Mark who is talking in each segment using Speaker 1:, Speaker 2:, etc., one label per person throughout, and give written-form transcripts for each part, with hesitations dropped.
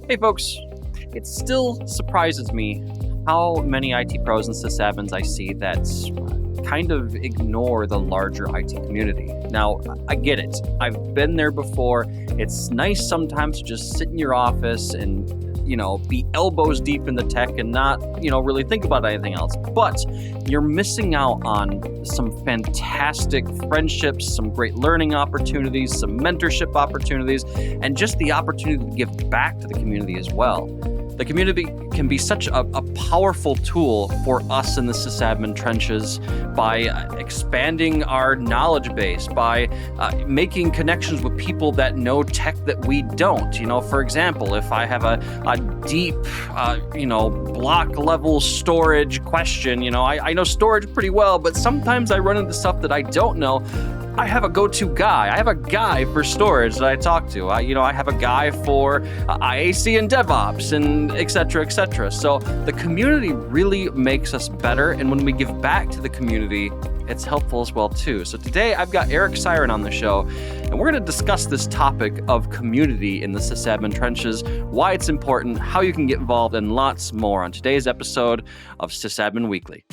Speaker 1: Hey folks, it still surprises me how many IT pros and sysadmins I see that kind of ignore the larger IT community. Now, I get it. I've been there before. It's nice sometimes to just sit in your office and, be elbows deep in the tech and not, really think about anything else. But you're missing out on some fantastic friendships, some great learning opportunities, some mentorship opportunities, and just the opportunity to give back to the community as well. The community can be such a powerful tool for us in the sysadmin trenches by expanding our knowledge base, by making connections with people that know tech that we don't. For example, if I have a deep, block level storage question, I know storage pretty well, but sometimes I run into stuff that I don't know. I have a go-to guy. I have a guy for storage that I talk to. I have a guy for IAC and DevOps and et cetera, et cetera. So the community really makes us better. And when we give back to the community, it's helpful as well too. So today I've got Eric Siren on the show, and we're going to discuss this topic of community in the sysadmin trenches, why it's important, how you can get involved, and lots more on today's episode of SysAdmin Weekly.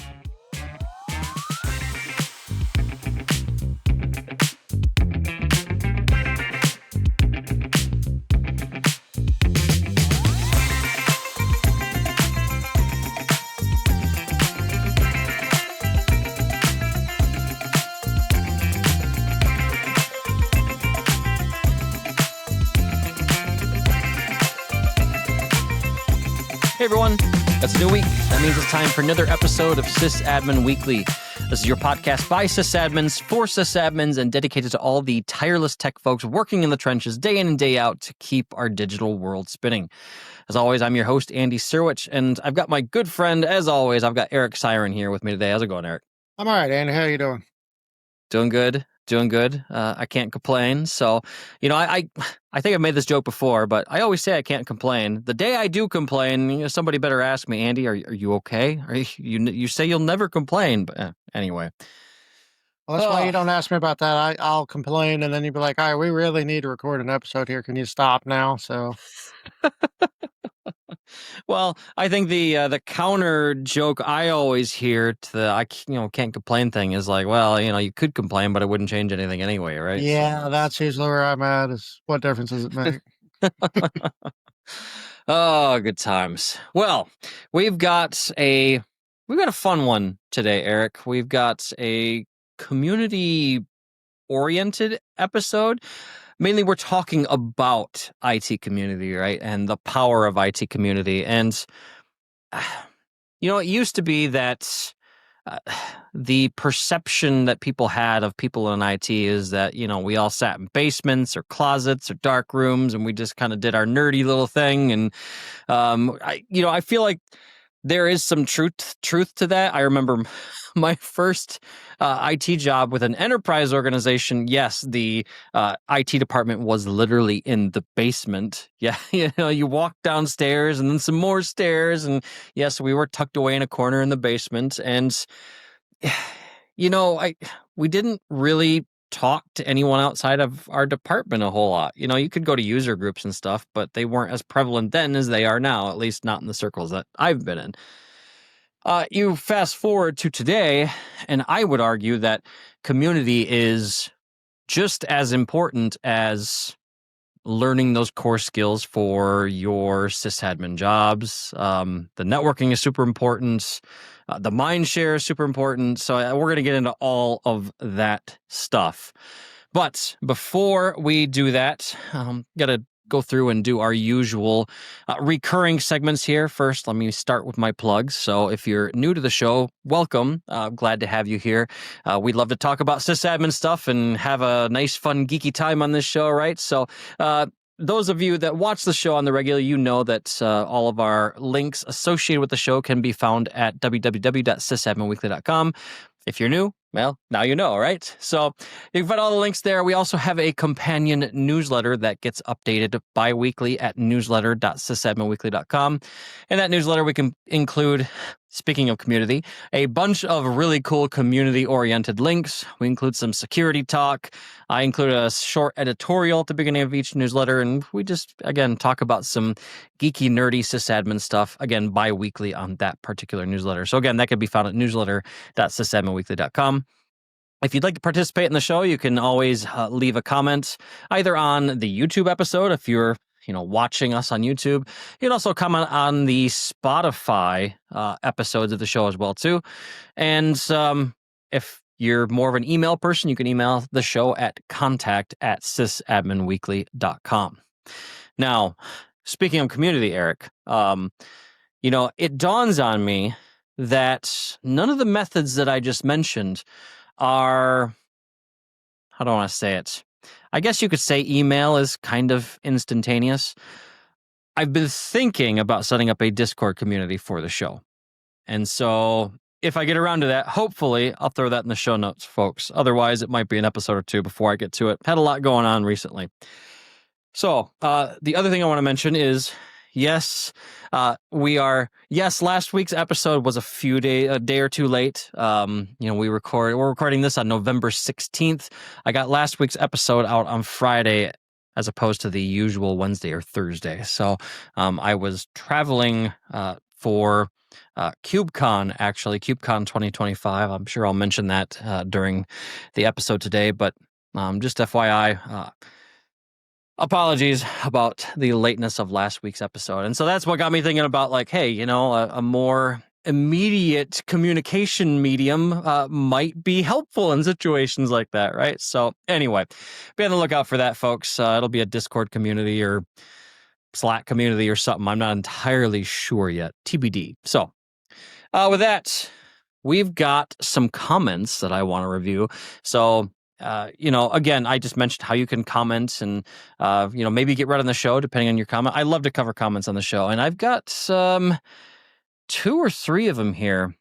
Speaker 1: Hey everyone, it's a new week. That means it's time for another episode of SysAdmin Weekly. This is your podcast by sysadmins, for sysadmins, and dedicated to all the tireless tech folks working in the trenches day in and day out to keep our digital world spinning. As always, I'm your host, Andy Sirwich, and I've got my good friend, as always, I've got Eric Siren here with me today. How's it going, Eric?
Speaker 2: I'm all right, Andy. How you doing?
Speaker 1: Doing good. I can't complain. So, I think I've made this joke before, but I always say I can't complain. The day I do complain, somebody better ask me, Andy, are you okay? You say you'll never complain, but anyway.
Speaker 2: Well, that's why you don't ask me about that. I'll complain, and then you'd be like, all right, we really need to record an episode here. Can you stop now? So...
Speaker 1: Well, I think the counter joke I always hear to the can't complain thing is like, well, you could complain, but it wouldn't change anything anyway, right?
Speaker 2: Yeah, that's usually where I'm at. Is what difference does it make?
Speaker 1: Oh, good times. Well, we've got a fun one today, Eric. We've got a community-oriented episode. Mainly, we're talking about IT community, right? And the power of IT community. And, it used to be that the perception that people had of people in IT is that, we all sat in basements or closets or dark rooms and we just kind of did our nerdy little thing. And, I feel like there is some truth to that. I remember my first IT job with an enterprise organization. Yes, the IT department was literally in the basement. Yeah, you walk downstairs and then some more stairs. And yes, we were tucked away in a corner in the basement. And, we didn't really talk to anyone outside of our department a whole lot. You could go to user groups and stuff, but they weren't as prevalent then as they are now, at least not in the circles that I've been in. You fast forward to today, and I would argue that community is just as important as learning those core skills for your sysadmin jobs. The networking is super important. The mind share is super important. So we're going to get into all of that stuff. But before we do that, got to go through and do our usual recurring segments here. First, let me start with my plugs. So if you're new to the show, welcome. Glad to have you here. We'd love to talk about sysadmin stuff and have a nice, fun, geeky time on this show, right? So those of you that watch the show on the regular, you know that all of our links associated with the show can be found at www.sysadminweekly.com. If you're new, well, now you know, right? So you can find all the links there. We also have a companion newsletter that gets updated bi-weekly at newsletter.sysadminweekly.com. In that newsletter, we can include speaking of community, a bunch of really cool community-oriented links. We include some security talk. I include a short editorial at the beginning of each newsletter, and we just, again, talk about some geeky, nerdy sysadmin stuff, again, bi-weekly on that particular newsletter. So again, that can be found at newsletter.sysadminweekly.com. If you'd like to participate in the show, you can always leave a comment either on the YouTube episode if you're watching us on YouTube. You can also comment on the Spotify episodes of the show as well, too. And if you're more of an email person, you can email the show at contact@sysadminweekly.com. Now, speaking of community, Eric, it dawns on me that none of the methods that I just mentioned are, how do I want to say it? I guess you could say email is kind of instantaneous. I've been thinking about setting up a Discord community for the show. And so if I get around to that, hopefully I'll throw that in the show notes, folks. Otherwise, it might be an episode or two before I get to it. Had a lot going on recently. So the other thing I want to mention is, yes, last week's episode was a day or two late. We're recording this on November 16th. I got last week's episode out on Friday as opposed to the usual Wednesday or Thursday. So I was traveling for KubeCon, actually, KubeCon 2025. I'm sure I'll mention that during the episode today, but just FYI, apologies about the lateness of last week's episode. And so that's what got me thinking about, like, hey, a more immediate communication medium might be helpful in situations like that, right? So anyway, be on the lookout for that, folks. It'll be a Discord community or Slack community or something. I'm not entirely sure yet. TBD. So with that, we've got some comments that I want to review. So again, I just mentioned how you can comment and, maybe get read on the show depending on your comment. I love to cover comments on the show, and I've got 2 or 3 of them here.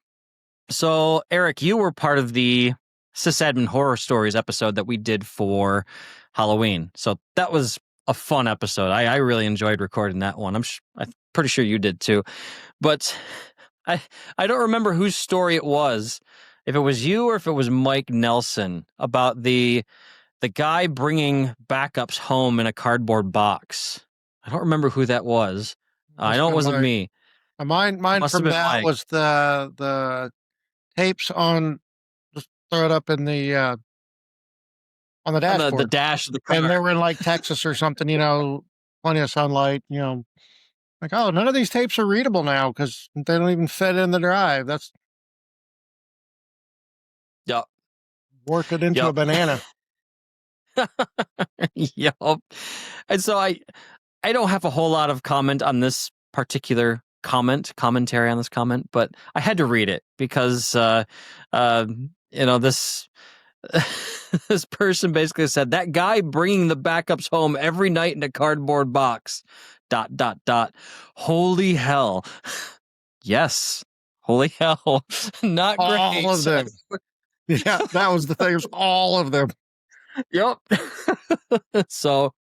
Speaker 1: So, Eric, you were part of the SysAdmin Horror Stories episode that we did for Halloween. So that was a fun episode. I really enjoyed recording that one. I'm pretty sure you did too. But I don't remember whose story it was. If it was you or if it was Mike Nelson about the guy bringing backups home in a cardboard box. I don't remember who that was. I know it wasn't me.
Speaker 2: Mine from that Mike. Was the tapes on. Just throw it up in the on the dashboard.
Speaker 1: The dash of the car.
Speaker 2: And they were in like Texas or something. Plenty of sunlight. Like, oh, none of these tapes are readable now because they don't even fit in the drive. That's.
Speaker 1: Yep.
Speaker 2: Worked it into a banana.
Speaker 1: Yep. And so I don't have a whole lot of comment on this particular commentary on this comment, but I had to read it because this this person basically said that guy bringing the backups home every night in a cardboard box. ... Holy hell. Yes. Holy hell. Not great.
Speaker 2: All of them. Yeah, that was the thing. It was all of them.
Speaker 1: Yep. So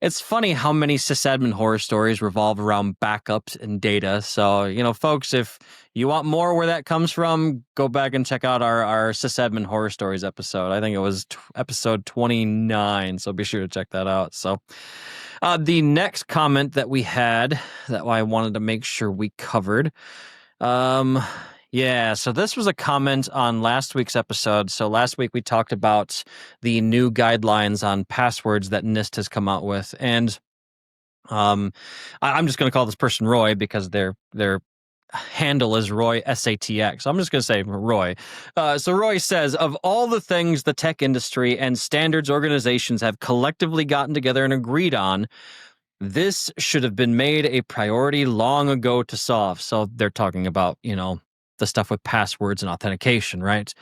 Speaker 1: it's funny how many sysadmin horror stories revolve around backups and data. So, folks, if you want more where that comes from, go back and check out our sysadmin horror stories episode. I think it was episode 29. So be sure to check that out. So the next comment that we had that I wanted to make sure we covered. Yeah, so this was a comment on last week's episode. So last week we talked about the new guidelines on passwords that NIST has come out with. And I'm just going to call this person Roy because their handle is Roy SATX. So I'm just going to say Roy. So Roy says, of all the things the tech industry and standards organizations have collectively gotten together and agreed on, this should have been made a priority long ago to solve. So they're talking about, the stuff with passwords and authentication, right?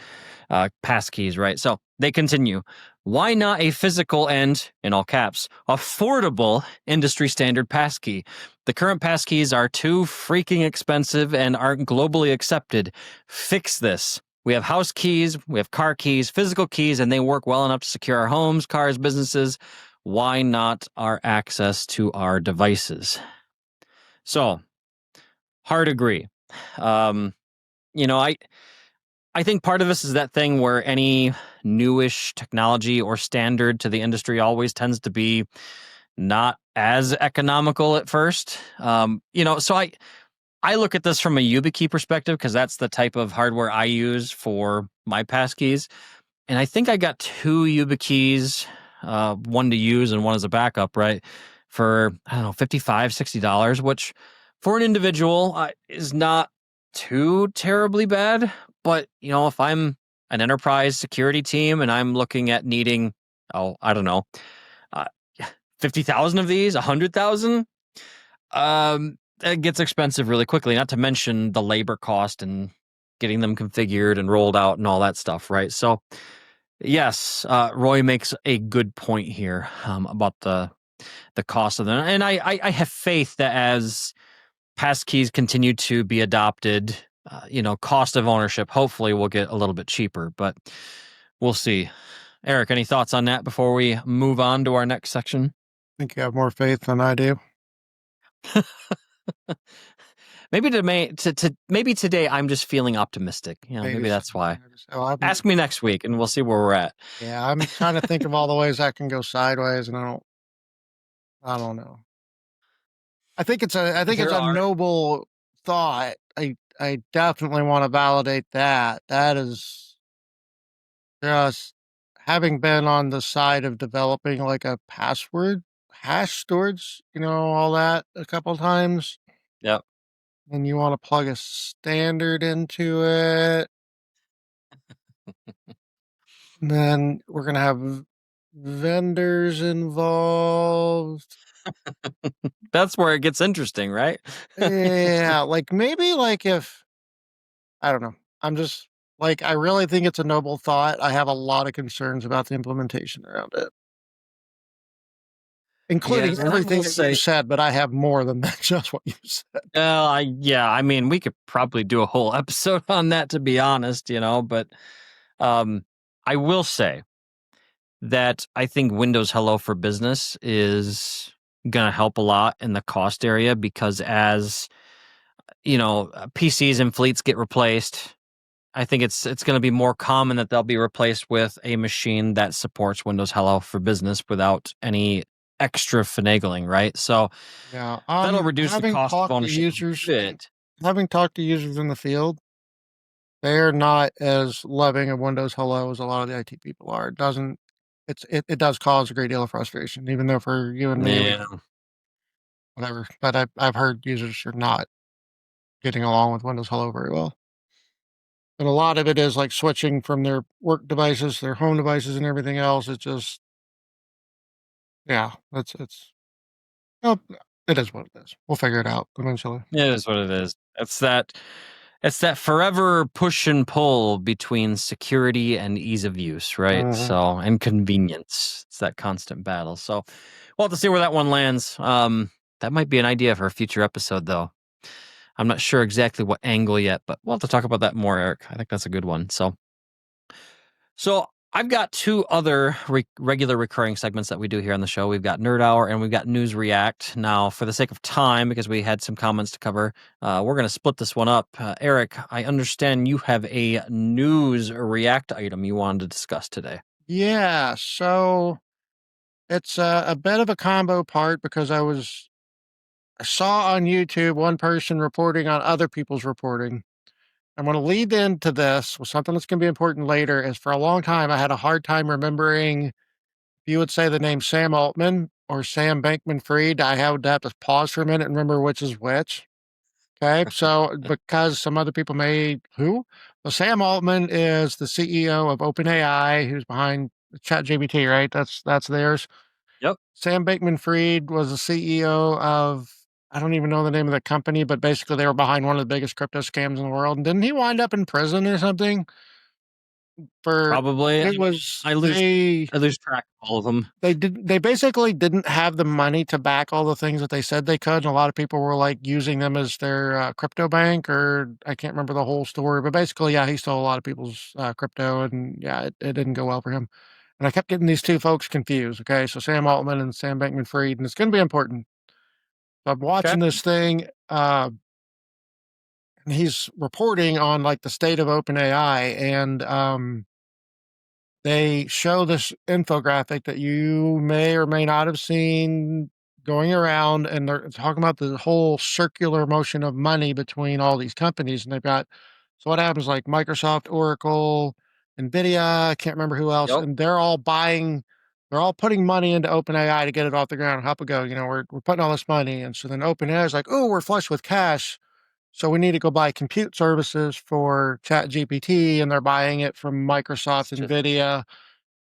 Speaker 1: Passkeys, right? So they continue. Why not a physical and, in all caps, affordable industry standard passkey? The current passkeys are too freaking expensive and aren't globally accepted. Fix this. We have house keys, we have car keys, physical keys, and they work well enough to secure our homes, cars, businesses. Why not our access to our devices? So, hard agree.
Speaker 3: I think part of this is that thing where any newish technology or standard to the industry always tends to be not as economical at first. So I look at this from a YubiKey perspective because that's the type of hardware I use for my passkeys. And I think I got two YubiKeys, one to use and one as a backup, right? For, I don't know, $55, $60, which for an individual is not too terribly bad. But, if I'm an enterprise security team and I'm looking at needing, I don't know, uh, 50,000 of these, 100,000, it gets expensive really quickly, not to mention the labor cost and getting them configured and rolled out and all that stuff, right? So, yes, Roy makes a good point here about the cost of them, and I have faith that as passkeys continue to be adopted, cost of ownership hopefully will get a little bit cheaper, but we'll see. Eric, any thoughts on that before we move on to our next section?
Speaker 2: I think you have more faith than I do.
Speaker 3: Maybe today I'm just feeling optimistic. Maybe that's why. Ask me next week and we'll see where we're at.
Speaker 2: Yeah, I'm trying to think of all the ways that can go sideways, and I don't know. I think it's a noble thought. I definitely want to validate that. That is just having been on the side of developing like a password hash storage, all that a couple times.
Speaker 3: Yep.
Speaker 2: And you want to plug a standard into it. And then we're going to have vendors involved.
Speaker 3: That's where it gets interesting, right?
Speaker 2: Yeah, maybe if I don't know. I'm just I really think it's a noble thought. I have a lot of concerns about the implementation around it, including everything that you said, but I have more than that, just what you said.
Speaker 3: I mean, we could probably do a whole episode on that, to be honest, but I will say that I think Windows Hello for Business is going to help a lot in the cost area because as, PCs and fleets get replaced, I think it's going to be more common that they'll be replaced with a machine that supports Windows Hello for Business without any extra finagling, right? So
Speaker 2: yeah,
Speaker 3: that'll reduce the cost of ownership a bit.
Speaker 2: Having talked to users in the field, they're not as loving of Windows Hello as a lot of the IT people are. It does cause a great deal of frustration, even though for you and me, whatever. But I've heard users are not getting along with Windows Hello very well. And a lot of it is switching from their work devices, their home devices, and everything else. It's just, yeah, it is what it is. We'll figure it out eventually.
Speaker 3: It is what it is. It's that forever push and pull between security and ease of use, right?
Speaker 2: Mm-hmm.
Speaker 3: So, and convenience. It's that constant battle. So we'll have to see where that one lands. That might be an idea for a future episode, though. I'm not sure exactly what angle yet, but we'll have to talk about that more, Eric. I think that's a good one. So I've got two other regular recurring segments that we do here on the show. We've got Nerd Hour and we've got News React. Now, for the sake of time, because we had some comments to cover, we're going to split this one up. Eric, I understand you have a News React item you wanted to discuss today.
Speaker 2: Yeah, so it's a bit of a combo part because I saw on YouTube one person reporting on other people's reporting. I'm going to lead into this with something that's going to be important later. Is for a long time, I had a hard time remembering if you would say the name Sam Altman or Sam Bankman-Fried. I would have to pause for a minute and remember which is which. Okay, so because some other people who? Well, Sam Altman is the CEO of OpenAI, who's behind ChatGPT, right? That's theirs.
Speaker 3: Yep.
Speaker 2: Sam Bankman-Fried was the CEO of, I don't even know the name of the company, but basically they were behind one of the biggest crypto scams in the world. And didn't he wind up in prison or something?
Speaker 3: Probably.
Speaker 2: I lose
Speaker 3: track of all of them.
Speaker 2: They basically didn't have the money to back all the things that they said they could. And a lot of people were using them as their crypto bank, or I can't remember the whole story, but basically, yeah, he stole a lot of people's crypto, and yeah, it didn't go well for him. And I kept getting these two folks confused. Okay, so Sam Altman and Sam Bankman-Fried, and it's going to be important. So I'm watching this thing. he's reporting on like the state of OpenAI, and they show this infographic that you may or may not have seen going around, and they're talking about the whole circular motion of money between all these companies. And they've got, so what happens, like Microsoft, Oracle, Nvidia, I can't remember who else,
Speaker 3: Yep.
Speaker 2: and they're all putting money into OpenAI to get it off the ground, help it go. We're putting all this money. And so then OpenAI is like, oh, we're flush with cash, so we need to go buy compute services for ChatGPT, and they're buying it from Microsoft, Nvidia,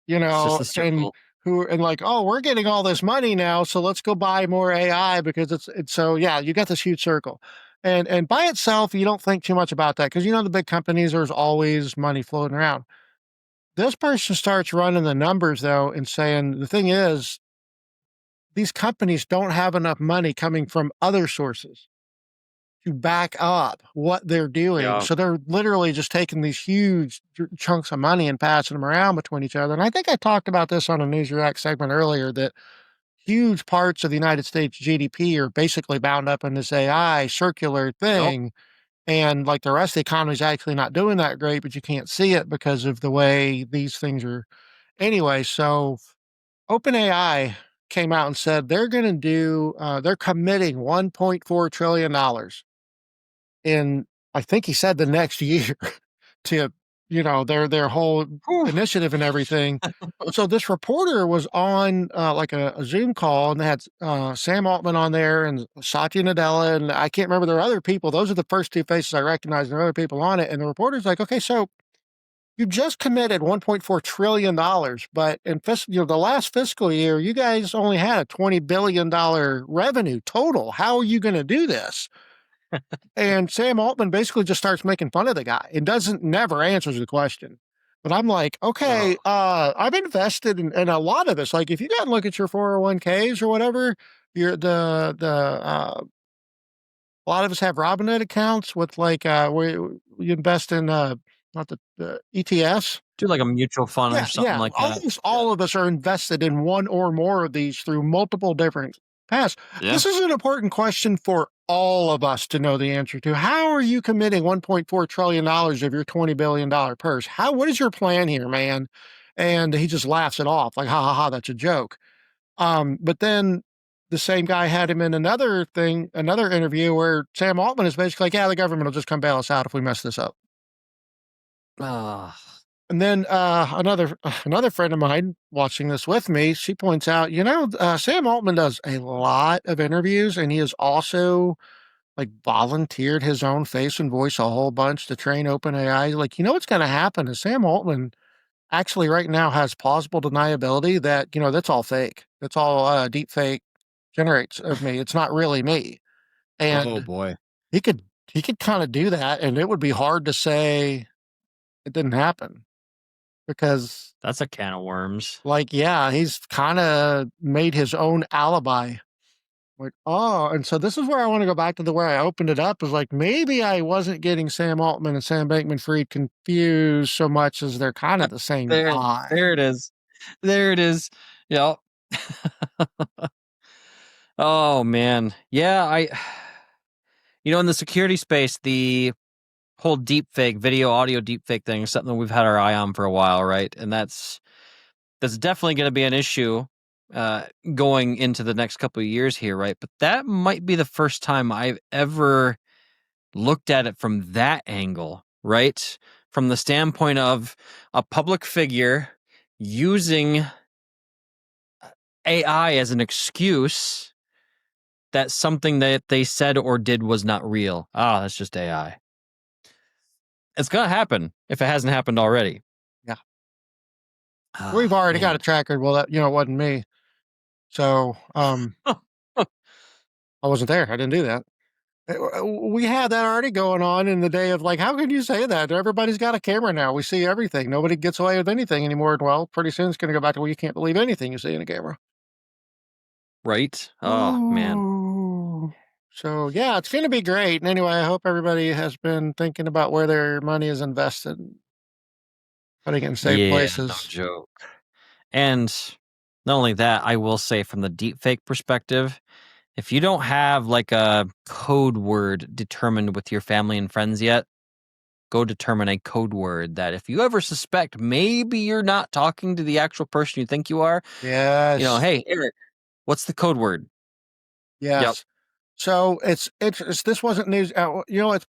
Speaker 3: It's just the
Speaker 2: and
Speaker 3: circle.
Speaker 2: like, oh, we're getting all this money now, so let's go buy more AI because it's so yeah, you got this huge circle. And by itself, you don't think too much about that because the big companies, there's always money floating around. This person starts running the numbers though and saying the thing is these companies don't have enough money coming from other sources to back up what they're doing.
Speaker 3: Yeah.
Speaker 2: So they're literally just taking these huge chunks of money and passing them around between each other. And I think I talked about this on a News React segment earlier that huge parts of the United States GDP are basically bound up in this AI circular
Speaker 3: Yep.
Speaker 2: thing. And like the rest of the economy is actually not doing that great, but you can't see it because of the way these things are. Anyway, so OpenAI came out and said they're going to they're committing $1.4 trillion in, I think he said the next year to, their whole
Speaker 3: Whew.
Speaker 2: initiative and everything. So this reporter was on like a Zoom call, and they had Sam Altman on there and Satya Nadella, and I can't remember, there are other people. Those are the first two faces I recognized. There are other people on it, and the reporter's like, okay, so you just committed $1.4 trillion, but in the last fiscal year, you guys only had a $20 billion revenue total. How are you going to do this? And Sam Altman basically just starts making fun of the guy and never answers the question. But I'm like, okay, I've invested in a lot of this. Like, if you go and look at your 401ks or whatever, a lot of us have Robinhood accounts with like, where you invest in, not the ETFs.
Speaker 3: Do like a mutual fund or something like that.
Speaker 2: Almost all of us are invested in one or more of these through multiple different paths.
Speaker 3: Yeah.
Speaker 2: This is an important question for all of us to know the answer to. How are you committing $1.4 trillion of your $20 billion purse? What is your plan here, man? And he just laughs it off like, ha ha ha, that's a joke. But then the same guy had him in another interview where Sam Altman is basically like, yeah, the government will just come bail us out if we mess this up. And then another friend of mine watching this with me, she points out, Sam Altman does a lot of interviews, and he has also like volunteered his own face and voice a whole bunch to train OpenAI. Like, what's going to happen is Sam Altman actually right now has plausible deniability that, that's all fake. That's all deep fake generates of me. It's not really me. And
Speaker 3: Oh boy.
Speaker 2: he could kind of do that, and it would be hard to say it didn't happen. Because
Speaker 3: that's a can of worms.
Speaker 2: Like, yeah, he's kind of made his own alibi. Like, oh, and so this is where I want to go back to the way I opened it up is like, maybe I wasn't getting Sam Altman and Sam Bankman-Fried confused so much as they're kind of the same guy.
Speaker 3: There it is. There it is. Yep. Oh man. Yeah, in the security space, the whole deepfake, video, audio deepfake thing is something we've had our eye on for a while, right? And that's definitely going to be an issue going into the next couple of years here, right? But that might be the first time I've ever looked at it from that angle, right? From the standpoint of a public figure using AI as an excuse that something that they said or did was not real. That's just AI. It's going to happen if it hasn't happened already.
Speaker 2: Yeah. We've already got a tracker. Well, that, it wasn't me. So, I wasn't there. I didn't do that. We had that already going on in the day of like, how can you say that? Everybody's got a camera now. We see everything. Nobody gets away with anything anymore. Well, pretty soon it's going to go back to, well, you can't believe anything you see in a camera.
Speaker 3: Right? Oh, man.
Speaker 2: So, yeah, it's going to be great. And anyway, I hope everybody has been thinking about where their money is invested, putting it in safe places.
Speaker 3: No joke. And not only that, I will say from the deepfake perspective, if you don't have like a code word determined with your family and friends yet, go determine a code word that if you ever suspect maybe you're not talking to the actual person you think you are,
Speaker 2: Yes.
Speaker 3: hey, Eric, what's the code word? Yep.
Speaker 2: Yes. So it's this wasn't news. It's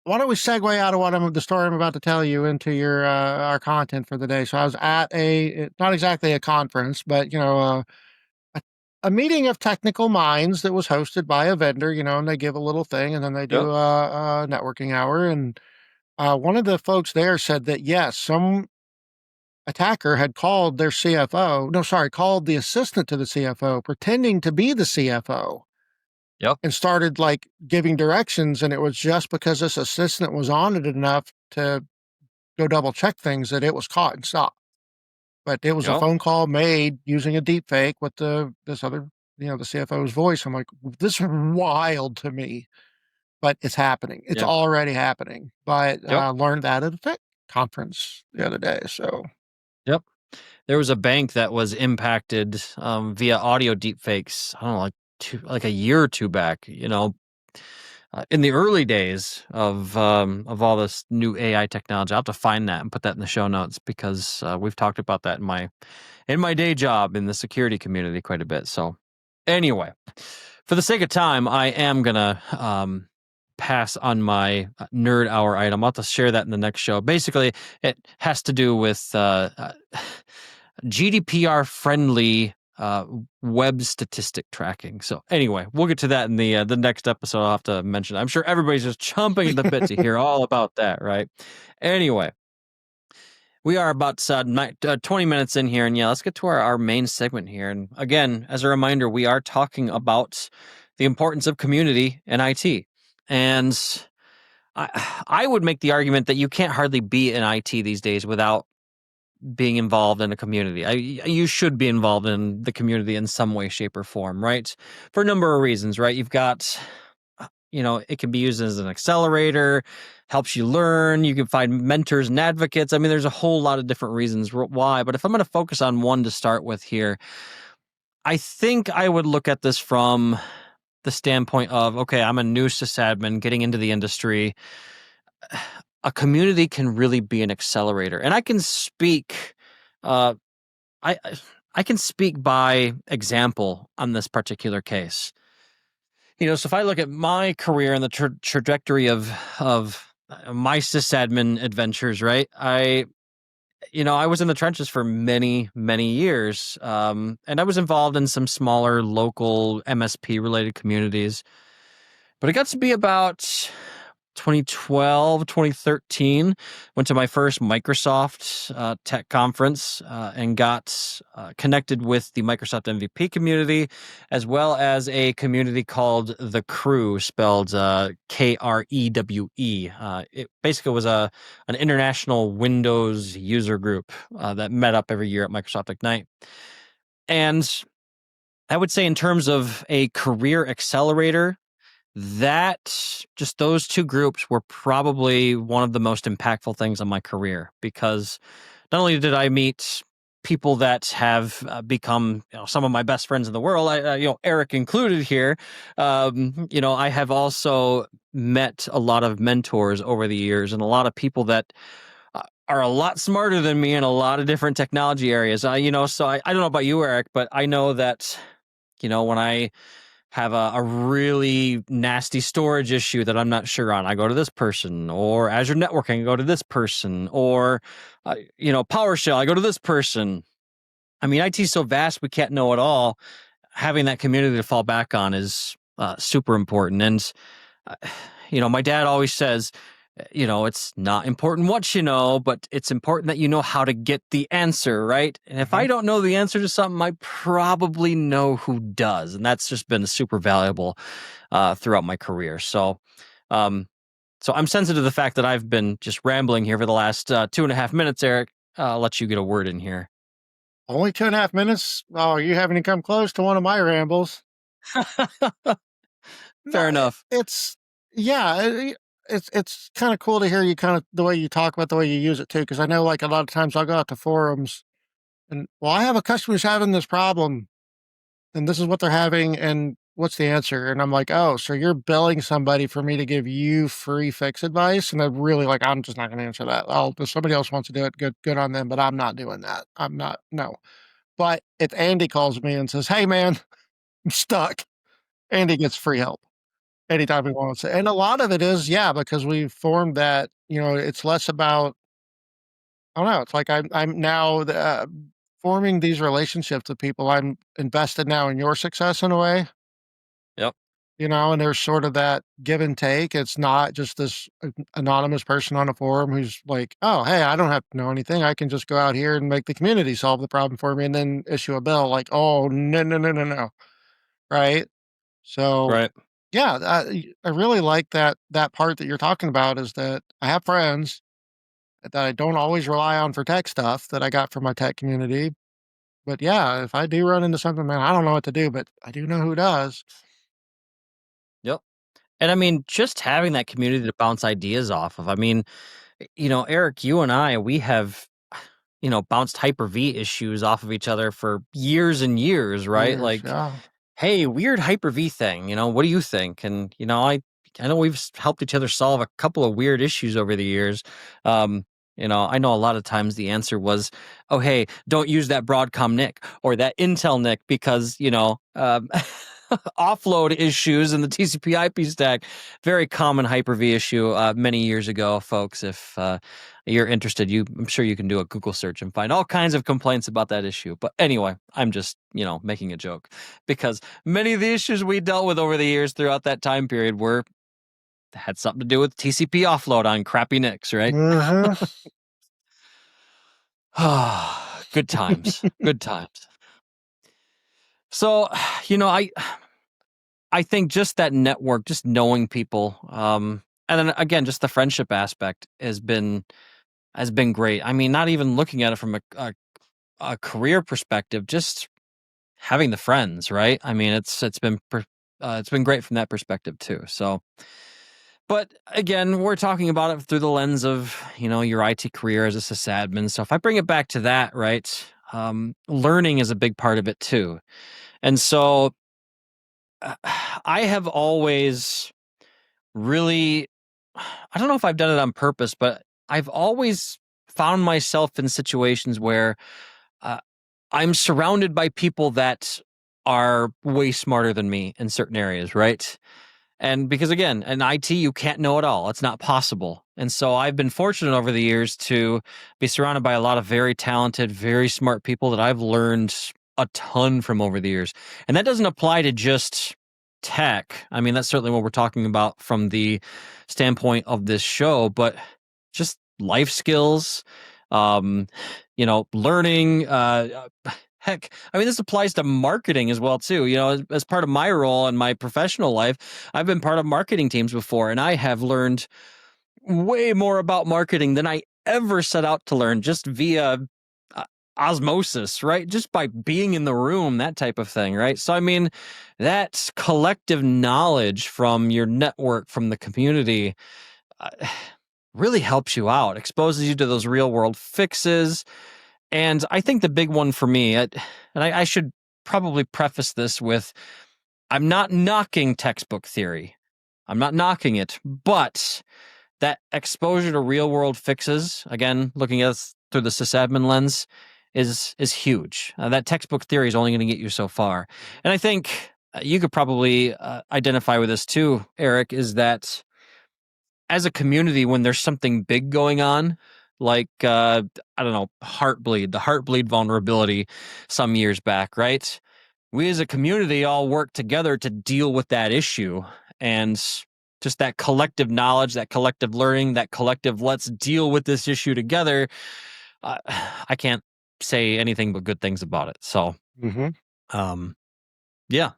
Speaker 2: why don't we segue out of the story I'm about to tell you into your our content for the day? So I was at not exactly a conference, but a, a meeting of technical minds that was hosted by a vendor. And they give a little thing, and then they do
Speaker 3: Yep.
Speaker 2: a networking hour. And one of the folks there said that yes, some attacker had called their CFO. No, sorry, called the assistant to the CFO, pretending to be the CFO.
Speaker 3: Yep.
Speaker 2: And started like giving directions, and it was just because this assistant was on it enough to go double check things that it was caught and stopped. But it was a
Speaker 3: Yep.
Speaker 2: phone call made using a deep fake with this other, the CFO's voice. I'm like, this is wild to me, but it's happening. It's
Speaker 3: Yeah.
Speaker 2: already happening. But
Speaker 3: Yep.
Speaker 2: learned that at a tech conference the other day. So
Speaker 3: Yep. There was a bank that was impacted via audio deepfakes. I don't know, like a year or two back. In the early days of all this new AI technology. I'll have to find that and put that in the show notes because we've talked about that in my day job in the security community quite a bit. So anyway, for the sake of time, I am gonna pass on my nerd hour item. I'll have to share that in the next show. Basically, it has to do with GDPR friendly web statistic tracking. So anyway, we'll get to that in the next episode. I'll have to mention. I'm sure everybody's just chomping at the bit to hear all about that, right? Anyway, we are about 20 minutes in here, and let's get to our main segment here. And again, as a reminder, we are talking about the importance of community and IT. And I would make the argument that you can't hardly be in IT these days without being involved in a community. You should be involved in the community in some way, shape, or form, right? For a number of reasons, right? You've got, it can be used as an accelerator, helps you learn. You can find mentors and advocates. I mean, there's a whole lot of different reasons why. But if I'm going to focus on one to start with here, I think I would look at this from the standpoint of, okay, I'm a new sysadmin getting into the industry. A community can really be an accelerator, and I can speak. I can speak by example on this particular case. So if I look at my career and the trajectory of my sysadmin adventures, right? I was in the trenches for many, many years, and I was involved in some smaller local MSP related communities. But it got to be about 2012, 2013, went to my first Microsoft tech conference and got connected with the Microsoft MVP community, as well as a community called The Crew, spelled KREWE. It basically was an international Windows user group that met up every year at Microsoft Ignite. And I would say in terms of a career accelerator, just those two groups were probably one of the most impactful things in my career, because not only did I meet people that have become some of my best friends in the world, Eric included here, I have also met a lot of mentors over the years and a lot of people that are a lot smarter than me in a lot of different technology areas. So I don't know about you, Eric, but I know that, when I have a really nasty storage issue that I'm not sure on, I go to this person, or Azure networking, I go to this person, or, PowerShell, I go to this person. I mean, IT is so vast, we can't know it all. Having that community to fall back on is super important. And, my dad always says, it's not important what you know, but it's important that you know how to get the answer, right? And if I don't know the answer to something, I probably know who does. And that's just been super valuable throughout my career. So I'm sensitive to the fact that I've been just rambling here for the last 2.5 minutes, Eric. I'll let you get a word in here.
Speaker 2: only 2.5 minutes. Oh, you haven't come close to one of my rambles.
Speaker 3: Fair enough.
Speaker 2: It's kind of cool to hear you kind of the way you talk about the way you use it too, because I know like a lot of times I'll go out to forums and I have a customer who's having this problem and this is what they're having, and what's the answer? And I'm like, oh, so you're billing somebody for me to give you free fix advice? And I'm really like, I'm just not going to answer that. Oh, if somebody else wants to do it, good on them. But I'm not doing that. I'm not. No. But if Andy calls me and says, hey, man, I'm stuck, Andy gets free help anytime he wants it. And a lot of it is, yeah, because we've formed that, it's less about, I don't know. It's like I'm now forming these relationships with people. I'm invested now in your success in a way,
Speaker 3: Yep.
Speaker 2: and there's sort of that give and take. It's not just this anonymous person on a forum who's like, oh, hey, I don't have to know anything. I can just go out here and make the community solve the problem for me and then issue a bill. Like, oh, no, no, no, no, no. Right. So,
Speaker 3: Right.
Speaker 2: yeah, I really like that part that you're talking about is that I have friends that I don't always rely on for tech stuff that I got from my tech community. But yeah, if I do run into something, man, I don't know what to do, but I do know who does.
Speaker 3: Yep. And I mean, just having that community to bounce ideas off of. I mean, Eric, you and I, we have, bounced Hyper-V issues off of each other for years and years, right?
Speaker 2: Years,
Speaker 3: Like,
Speaker 2: yeah.
Speaker 3: hey, weird Hyper-V thing, what do you think? And, I know we've helped each other solve a couple of weird issues over the years. I know a lot of times the answer was, oh, hey, don't use that Broadcom NIC or that Intel NIC because, offload issues in the TCP IP stack. Very common Hyper-V issue many years ago, folks. If you're interested, I'm sure you can do a Google search and find all kinds of complaints about that issue. But anyway, I'm just, making a joke because many of the issues we dealt with over the years throughout that time period had something to do with TCP offload on crappy NICs, right? Good times. Good times. So, I think just that network, just knowing people, and then again, just the friendship aspect has been great. I mean, not even looking at it from a career perspective, just having the friends, right? I mean, it's been great from that perspective too. So, but again, we're talking about it through the lens of your IT career as a sysadmin. So if I bring it back to that, right, learning is a big part of it too, and so I have always really, I don't know if I've done it on purpose, but I've always found myself in situations where uh, I'm surrounded by people that are way smarter than me in certain areas, right? And because again, in IT, you can't know it all. It's not possible. And so I've been fortunate over the years to be surrounded by a lot of very talented, very smart people that I've learned a ton from over the years. And that doesn't apply to just tech. I mean, that's certainly what we're talking about from the standpoint of this show, but just life skills, learning, heck, I mean, this applies to marketing as well, too. As part of my role in my professional life, I've been part of marketing teams before, and I have learned way more about marketing than I ever set out to learn just via osmosis, right? Just by being in the room, that type of thing, right? So, I mean, that collective knowledge from your network, from the community, really helps you out, exposes you to those real world fixes. And I think the big one for me, and I should probably preface this with, I'm not knocking textbook theory. I'm not knocking it, but that exposure to real world fixes, again, looking at it through the sysadmin lens, is huge. That textbook theory is only going to get you so far. And I think you could probably identify with this too, Eric, is that as a community, when there's something big going on, like, I don't know, the Heartbleed vulnerability some years back, right? We as a community all work together to deal with that issue. And just that collective knowledge, that collective learning, that collective let's deal with this issue together, I can't say anything but good things about it. So, yeah.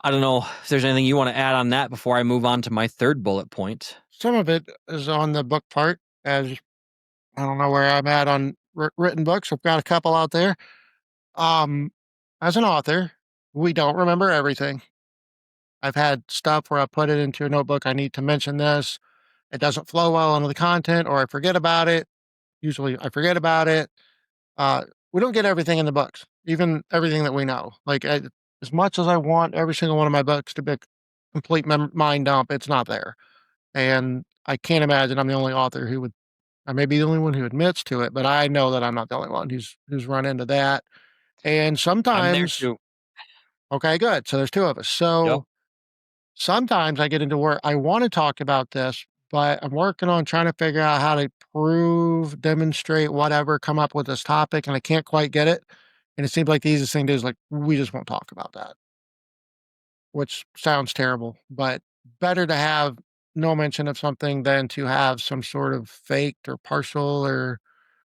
Speaker 3: I don't know if there's anything you want to add on that before I move on to my third bullet point.
Speaker 2: Some of it is on the book part, as I don't know where I'm at on written books. I've got a couple out there. As an author, we don't remember everything. I've had stuff where I put it into a notebook. I need to mention this. It doesn't flow well into the content, or I forget about it. Usually I forget about it. We don't get everything in the books, even everything that we know. Like as much as I want every single one of my books to be a complete mind dump, it's not there. And I can't imagine I'm the only author who would. I may be the only one who admits to it, but I know that I'm not the only one who's run into that. And
Speaker 3: I'm there
Speaker 2: sometimes,
Speaker 3: too.
Speaker 2: okay, good. So there's two of us.
Speaker 3: Yep.
Speaker 2: So sometimes I get into where I want to talk about this, but I'm working on trying to figure out how to prove, demonstrate, whatever, come up with this topic, and I can't quite get it. And it seems like the easiest thing to do is like, we just won't talk about that, which sounds terrible, but better to have no mention of something than to have some sort of faked or partial or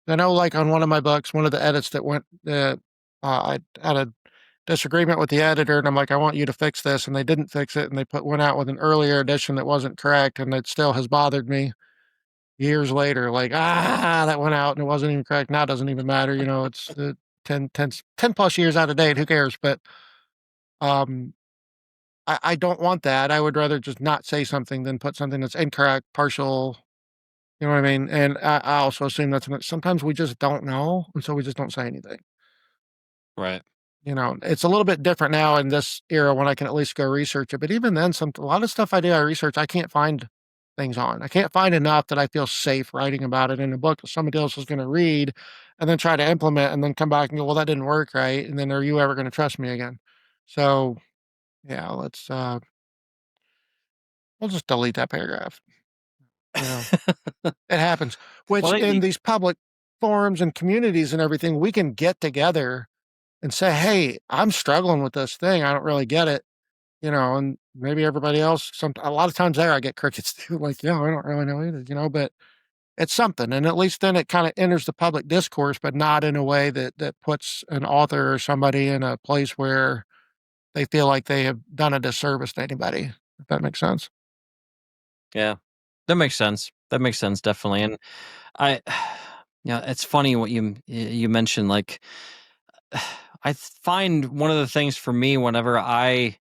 Speaker 2: I know, like, on one of my books, one of the edits that went, I had a disagreement with the editor, and I'm like, "I want you to fix this," and they didn't fix it, and they went out with an earlier edition that wasn't correct, and it still has bothered me years later, like, that went out and it wasn't even correct, now it doesn't even matter, it's, 10 plus years out of date, who cares? But, um, I don't want that, I would rather just not say something than put something that's incorrect, partial, you know what I mean? And I also assume that's sometimes we just don't know, and so we just don't say anything.
Speaker 3: Right.
Speaker 2: It's a little bit different now in this era when I can at least go research it. But even then, a lot of stuff I research, I can't find things on. I can't find enough that I feel safe writing about it in a book that somebody else is going to read and then try to implement and then come back and go, well, that didn't work right. And then are you ever going to trust me again? So yeah, we'll just delete that paragraph. You know, it happens, which
Speaker 3: Well,
Speaker 2: in these public forums and communities and everything, we can get together and say, "Hey, I'm struggling with this thing. I don't really get it." And maybe everybody else, a lot of times there I get crickets too, like, yeah, I don't really know either, but it's something. And at least then it kind of enters the public discourse, but not in a way that puts an author or somebody in a place where they feel like they have done a disservice to anybody, if that makes sense.
Speaker 3: yeah, that makes sense. That makes sense, definitely. And I, yeah, it's funny what you mentioned. Like, I find one of the things for me whenever I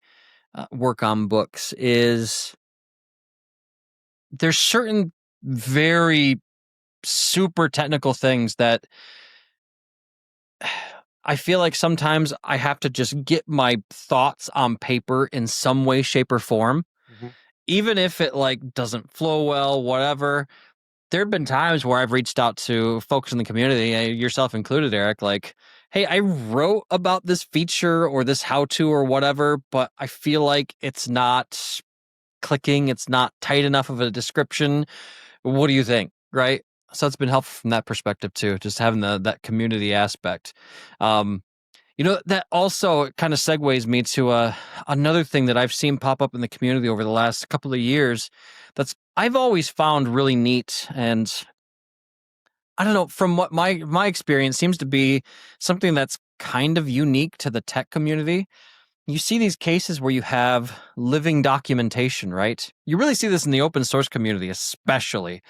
Speaker 3: work on books is there's certain very super technical things that I feel like sometimes I have to just get my thoughts on paper in some way, shape, or form,
Speaker 2: Mhm.
Speaker 3: even if it like doesn't flow well, whatever. There have been times where I've reached out to folks in the community, yourself included, Eric, like, hey, I wrote about this feature or this how to or whatever, but I feel like it's not clicking. It's not tight enough of a description. What do you think? Right. So it's been helpful from that perspective too, just having that community aspect. Um, that also kind of segues me to another thing that I've seen pop up in the community over the last couple of years that's I've always found really neat. And I don't know, from what my experience seems to be something that's kind of unique to the tech community. You see these cases where you have living documentation, right? You really see this in the open source community, especially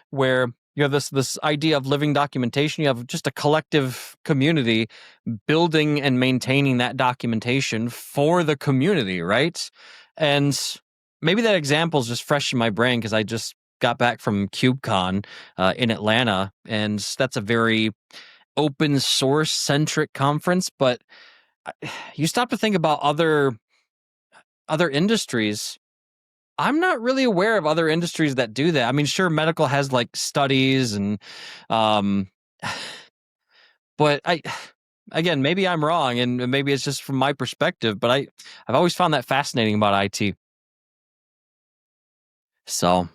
Speaker 3: where you have this idea of living documentation. You have just a collective community building and maintaining that documentation for the community, right? And maybe that example is just fresh in my brain because I just got back from KubeCon in Atlanta, and that's a very open source centric conference. But you stop to think about other industries. I'm not really aware of other industries that do that. I mean, sure, medical has like studies and, um, but again, maybe I'm wrong, and maybe it's just from my perspective. But I've always found that fascinating about IT. So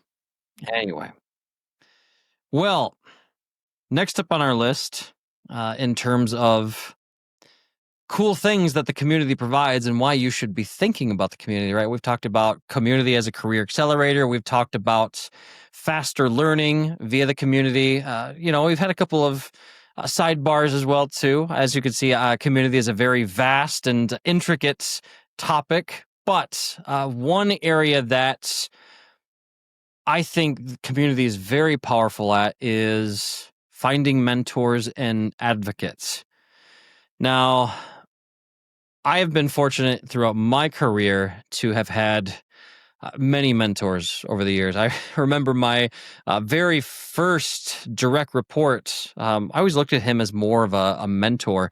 Speaker 3: anyway, well, next up on our list, in terms of cool things that the community provides and why you should be thinking about the community, right? We've talked about community as a career accelerator. We've talked about faster learning via the community. We've had a couple of sidebars as well, too. As you can see, community is a very vast and intricate topic. But one area that I think the community is very powerful at is finding mentors and advocates. Now, I have been fortunate throughout my career to have had many mentors over the years. I remember my very first direct report. I always looked at him as more of a mentor.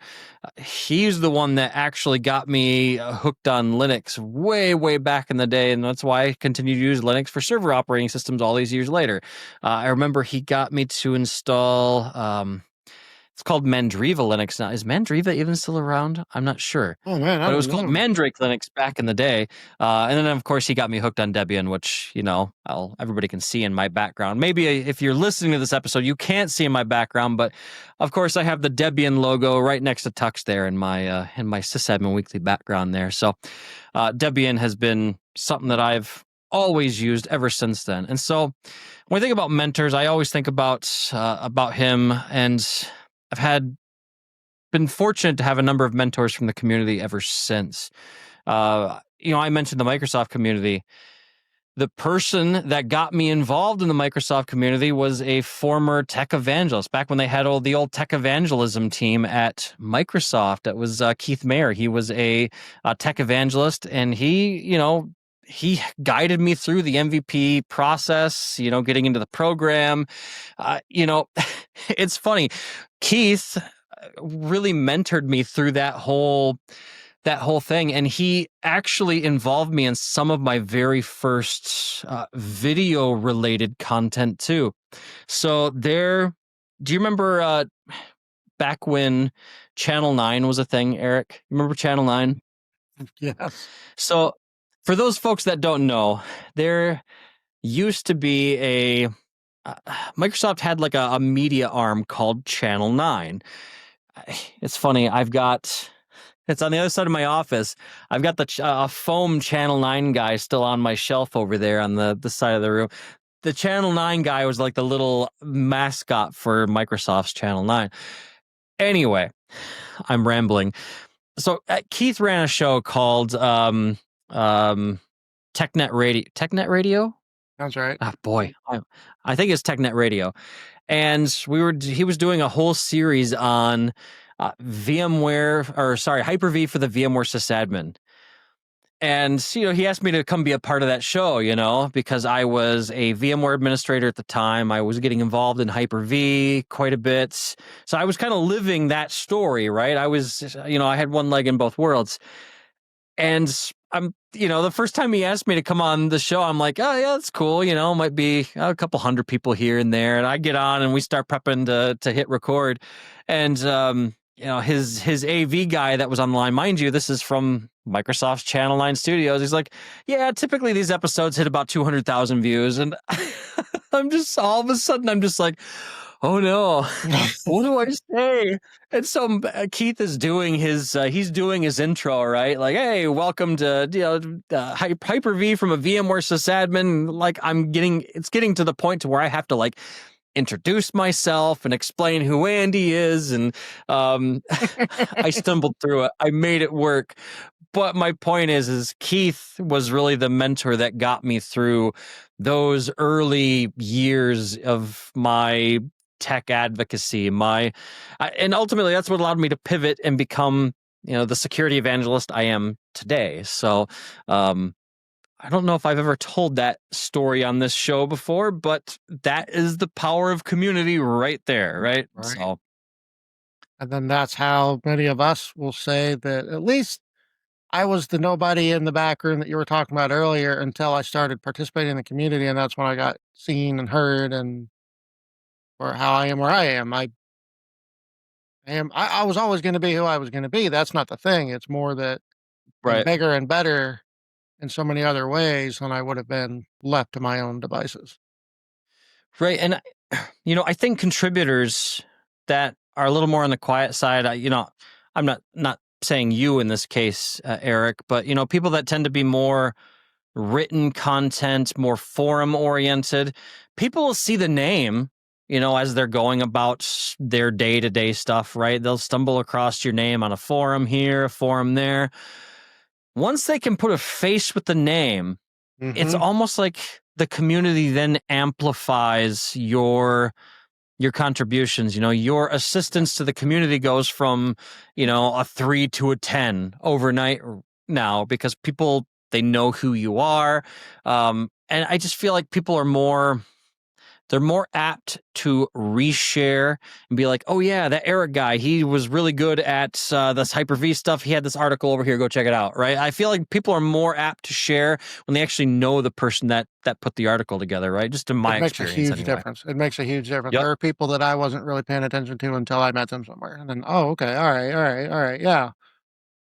Speaker 3: He's the one that actually got me hooked on Linux way, way back in the day, and that's why I continue to use Linux for server operating systems all these years later. I remember he got me to install. It's called Mandriva Linux now. Is Mandriva even still around? I'm not sure.
Speaker 2: Oh man, I
Speaker 3: But it
Speaker 2: don't
Speaker 3: was called
Speaker 2: know.
Speaker 3: Mandrake Linux back in the day. And then, of course, he got me hooked on Debian, which, everybody can see in my background. Maybe if you're listening to this episode, you can't see in my background, but of course, I have the Debian logo right next to Tux there in my SysAdmin Weekly background there. So Debian has been something that I've always used ever since then. And so when I think about mentors, I always think about him, and I've been fortunate to have a number of mentors from the community ever since. I mentioned the Microsoft community. The person that got me involved in the Microsoft community was a former tech evangelist. Back when they had the old tech evangelism team at Microsoft, that was Keith Mayer. He was a tech evangelist, and he guided me through the MVP process, getting into the program. It's funny. Keith really mentored me through that whole thing, and he actually involved me in some of my very first video related content too. So do you remember back when Channel 9 was a thing, Eric? You remember Channel 9?
Speaker 2: Yes.
Speaker 3: So for those folks that don't know, there used to be Microsoft had like a media arm called Channel 9. It's funny. It's on the other side of my office. I've got the foam Channel 9 guy still on my shelf over there on the side of the room. The Channel 9 guy was like the little mascot for Microsoft's Channel 9. Anyway, I'm rambling. So Keith ran a show called TechNet Radio. TechNet Radio?
Speaker 2: That's right.
Speaker 3: Oh, boy. I think it's TechNet Radio. And he was doing a whole series on Hyper-V for the VMware SysAdmin. And, he asked me to come be a part of that show, because I was a VMware administrator at the time. I was getting involved in Hyper-V quite a bit. So I was kind of living that story, right? I was, I had one leg in both worlds. And the first time he asked me to come on the show, I'm like, oh yeah, that's cool. Might be a couple hundred people here and there. And I get on and we start prepping to hit record. And, his AV guy that was on the line, mind you, this is from Microsoft's Channel 9 Studios. He's like, yeah, typically these episodes hit about 200,000 views. And all of a sudden, I'm just like, oh no, what do I say? And so Keith is doing his intro, right? Like, hey, welcome to Hyper-V from a VMware sysadmin. Like, it's getting to the point to where I have to like introduce myself and explain who Andy is, and I stumbled through it. I made it work. But my point is Keith was really the mentor that got me through those early years of my tech advocacy, and ultimately that's what allowed me to pivot and become, the security evangelist I am today. So, I don't know if I've ever told that story on this show before, but that is the power of community right there, right? So,
Speaker 2: and then that's how many of us will say that at least I was the nobody in the back room that you were talking about earlier until I started participating in the community, and that's when I got seen and heard, and or how I am where I am. I was always going to be who I was going to be. That's not the thing. It's more that I'm bigger and better in so many other ways than I would have been left to my own devices.
Speaker 3: Right. And, I think contributors that are a little more on the quiet side, I'm not saying you in this case, Eric, but, people that tend to be more written content, more forum oriented, people will see the name, as they're going about their day-to-day stuff, right? They'll stumble across your name on a forum here, a forum there. Once they can put a face with the name, it's almost like the community then amplifies your contributions. Your assistance to the community goes from, a 3 to a 10 overnight now, because people They know who you are. And I just feel like people are they're more apt to reshare and be like, oh yeah, that Eric guy, he was really good at this Hyper-V stuff. He had this article over here. Go check it out, right? I feel like people are more apt to share when they actually know the person that put the article together, right? Just in my
Speaker 2: It makes a
Speaker 3: experience,
Speaker 2: huge
Speaker 3: anyway.
Speaker 2: difference. It makes a huge difference.
Speaker 3: Yep.
Speaker 2: There are people that I wasn't really paying attention to until I met them somewhere. And then, oh, okay, all right, yeah.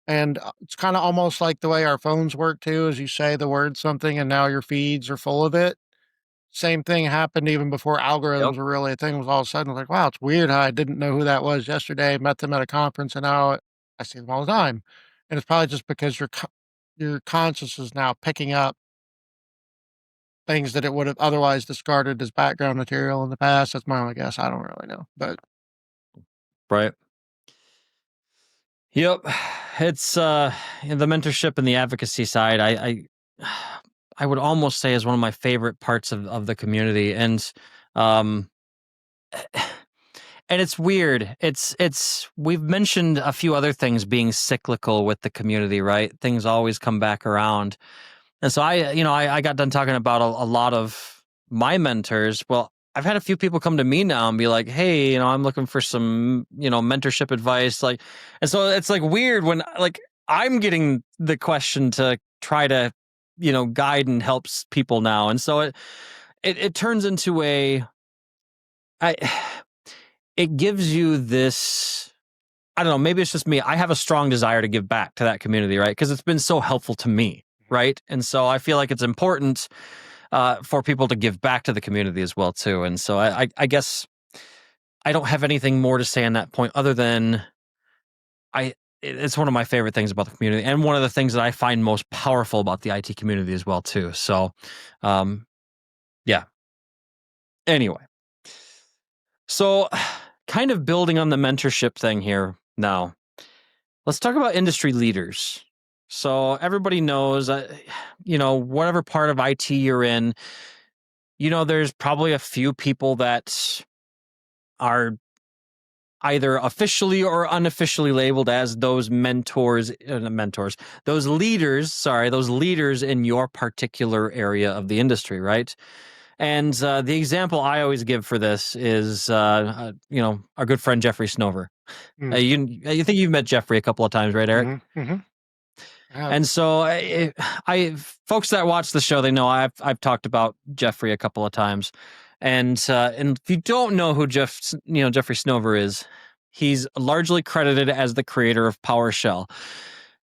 Speaker 2: And it's kind of almost like the way our phones work too, is you say the word something and now your feeds are full of it. Same thing happened even before
Speaker 3: Yep.
Speaker 2: algorithms were really a thing. It was all of a sudden like, wow, it's weird how I didn't know who that was yesterday, met them at a conference, and now I see them all the time. And it's probably just because your conscious is now picking up things that it would have otherwise discarded as background material in the past. That's my only guess. I don't really know, but
Speaker 3: Right. Yep. It's the mentorship and the advocacy side. I would almost say is one of my favorite parts of the community. And um and it's weird. It's we've mentioned a few other things being cyclical with the community, right? Things always come back around. And so I got done talking about a lot of my mentors. Well, I've had a few people come to me now and be like, hey, I'm looking for some, mentorship advice. Like, and so it's like weird when like I'm getting the question to try to, guide and helps people now. And so it turns into I, it gives you this, I don't know, maybe it's just me. I have a strong desire to give back to that community, right? Because it's been so helpful to me, right? And so I feel like it's important for people to give back to the community as well, too. And so I guess I don't have anything more to say on that point other than it's one of my favorite things about the community and one of the things that I find most powerful about the IT community as well, too. So, yeah. Anyway. So kind of building on the mentorship thing here now, let's talk about industry leaders. So everybody knows, whatever part of IT you're in, there's probably a few people that are either officially or unofficially labeled as those those leaders in your particular area of the industry, right? And the example I always give for this is, our good friend Jeffrey Snover.
Speaker 2: mm,
Speaker 3: You think you've met Jeffrey a couple of times, right, Eric?
Speaker 2: mm-hmm.
Speaker 3: And so, I folks that watch the show, they know I've talked about Jeffrey a couple of times, and if you don't know who Jeffrey Snover is, he's largely credited as the creator of PowerShell.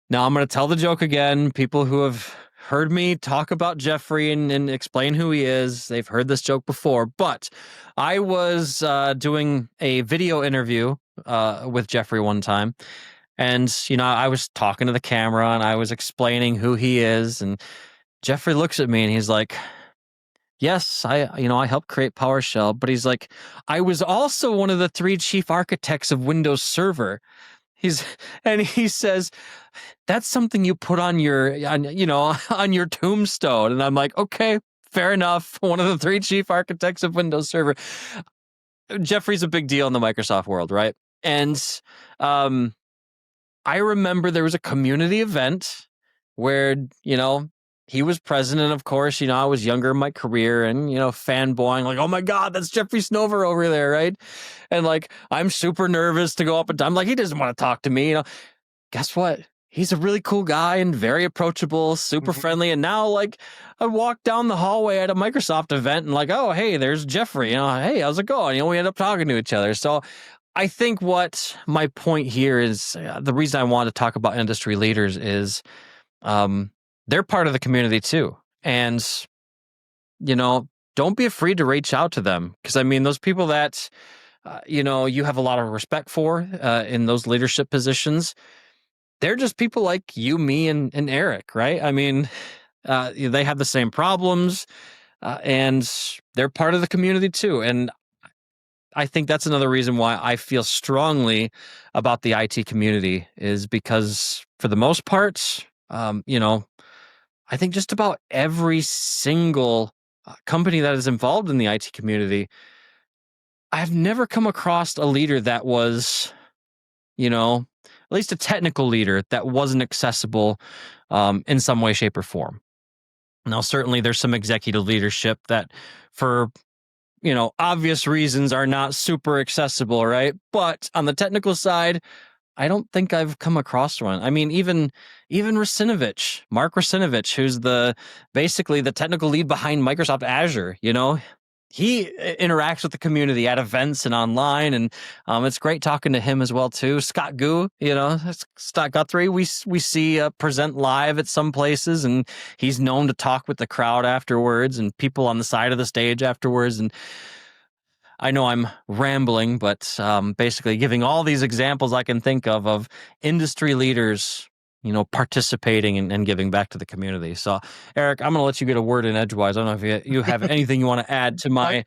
Speaker 3: Now I'm going to tell the joke again. People who have heard me talk about Jeffrey and explain who he is, they've heard this joke before. But I was doing a video interview with Jeffrey one time. And, I was talking to the camera and I was explaining who he is. And Jeffrey looks at me and he's like, yes, I helped create PowerShell. But he's like, I was also one of the 3 chief architects of Windows Server. He says, that's something you put on your tombstone. And I'm like, okay, fair enough. One of the 3 chief architects of Windows Server. Jeffrey's a big deal in the Microsoft world, right? And I remember there was a community event where, he was president. Of course, I was younger in my career and, fanboying like, oh my God, that's Jeffrey Snover over there, right? And like, I'm super nervous to go up and I'm like, he doesn't want to talk to me. Guess what? He's a really cool guy and very approachable, super friendly. And now, like, I walk down the hallway at a Microsoft event and like, oh, hey, there's Jeffrey. Hey, how's it going? We end up talking to each other. So I think what my point here is, the reason I want to talk about industry leaders is they're part of the community too. And, don't be afraid to reach out to them. Because, those people that, you have a lot of respect for in those leadership positions, they're just people like you, me, and Eric, right? They have the same problems and they're part of the community too. And I think that's another reason why I feel strongly about the IT community is because for the most part, I think just about every single company that is involved in the IT community, I've never come across a leader that was at least a technical leader that wasn't accessible in some way, shape, or form. Now, certainly there's some executive leadership that for obvious reasons are not super accessible, right? But on the technical side, I don't think I've come across one. I mean, even Mark Russinovich, who's basically the technical lead behind Microsoft Azure, he interacts with the community at events and online, and it's great talking to him as well too. Scott Gu, Scott Guthrie, we see present live at some places, and he's known to talk with the crowd afterwards and people on the side of the stage afterwards. And I know I'm rambling, but basically giving all these examples I can think of industry leaders, participating and giving back to the community. So, Eric, I'm going to let you get a word in edgewise. I don't know if you have anything you want to add to my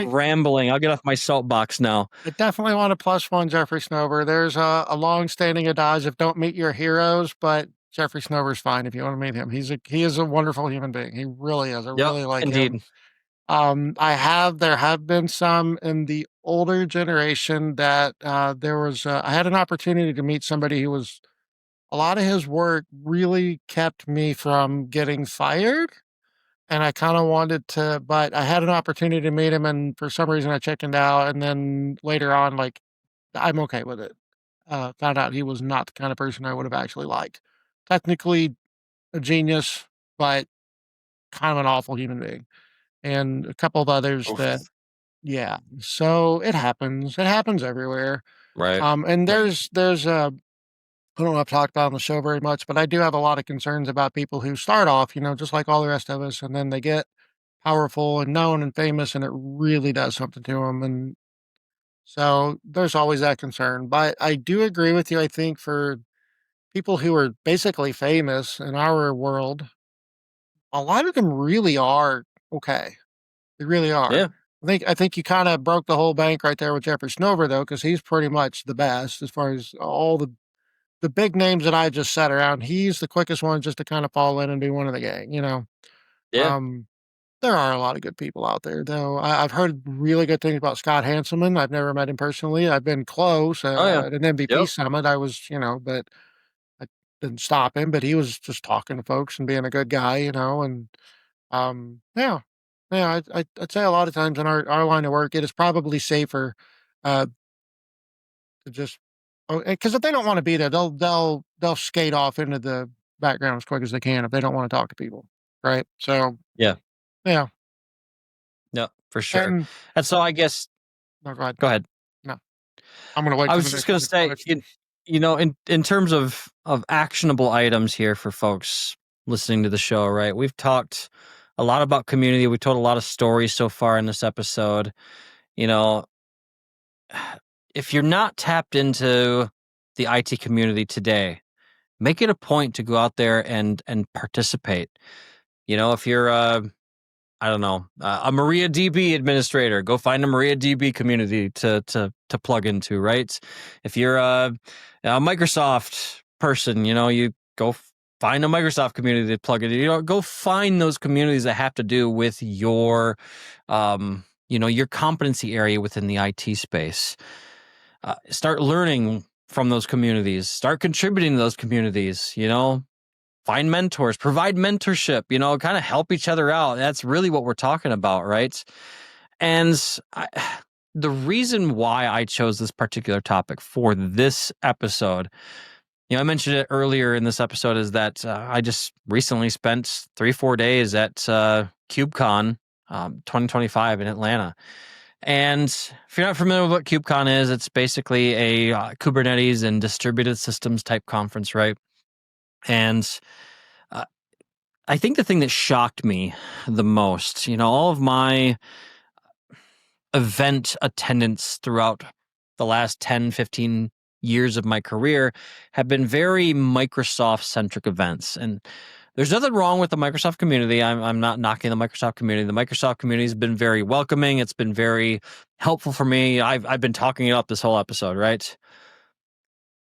Speaker 3: rambling. I'll get off my soapbox now.
Speaker 2: I definitely want to plus one Jeffrey Snover. There's a long-standing adage of don't meet your heroes, but Jeffrey Snover's fine if you want to meet him. He is a wonderful human being. He really is. I really like him. There have been some in the older generation that I had an opportunity to meet somebody who was, a lot of his work really kept me from getting fired. And I kind of wanted to, but I had an opportunity to meet him, and for some reason I chickened out. And then later on, like, I'm okay with it. Found out he was not the kind of person I would have actually liked. Technically a genius, but kind of an awful human being. And a couple of others that, yeah. So it happens. It happens everywhere.
Speaker 3: Right.
Speaker 2: And there's I don't know if I've talked about on the show very much, but I do have a lot of concerns about people who start off, just like all the rest of us, and then they get powerful and known and famous, and it really does something to them. And so there's always that concern. But I do agree with you. I think for people who are basically famous in our world, a lot of them really are okay. They really are.
Speaker 3: Yeah.
Speaker 2: I think you kind of broke the whole bank right there with Jeffrey Snover, though, because he's pretty much the best as far as all the big names that I just said around. He's the quickest one just to kind of fall in and be one of the gang,
Speaker 3: Yeah.
Speaker 2: There are a lot of good people out there, though. I've heard really good things about Scott Hanselman. I've never met him personally. I've been close at an MVP summit. I was, but I didn't stop him. But he was just talking to folks and being a good guy, and yeah, I'd say a lot of times in our line of work, it is probably safer to just, because if they don't want to be there, they'll skate off into the background as quick as they can if they don't want to talk to people, right? So
Speaker 3: yeah, for sure. And so I guess,
Speaker 2: no, go ahead.
Speaker 3: Go ahead.
Speaker 2: No, I'm going to wait.
Speaker 3: I was just going to say, in terms of actionable items here for folks listening to the show, right? We've talked a lot about community. We told a lot of stories so far in this episode. If you're not tapped into the IT community today, make it a point to go out there and participate. If you're a MariaDB administrator, go find a MariaDB community to plug into, right? If you're a Microsoft person, you go find a Microsoft community to plug into. Go find those communities that have to do with your your competency area within the IT space. Start learning from those communities. Start contributing to those communities. Find mentors, provide mentorship, kind of help each other out. That's really what we're talking about, right? And the reason why I chose this particular topic for this episode, I mentioned it earlier in this episode, is that I just recently spent 3-4 days at KubeCon 2025 in Atlanta. And if you're not familiar with what KubeCon is, it's basically a Kubernetes and distributed systems type conference, right? And I think the thing that shocked me the most, all of my event attendance throughout the last 10, 15 years of my career have been very Microsoft-centric events. And there's nothing wrong with the Microsoft community. I'm not knocking the Microsoft community. The Microsoft community has been very welcoming. It's been very helpful for me. I've been talking it up this whole episode, right?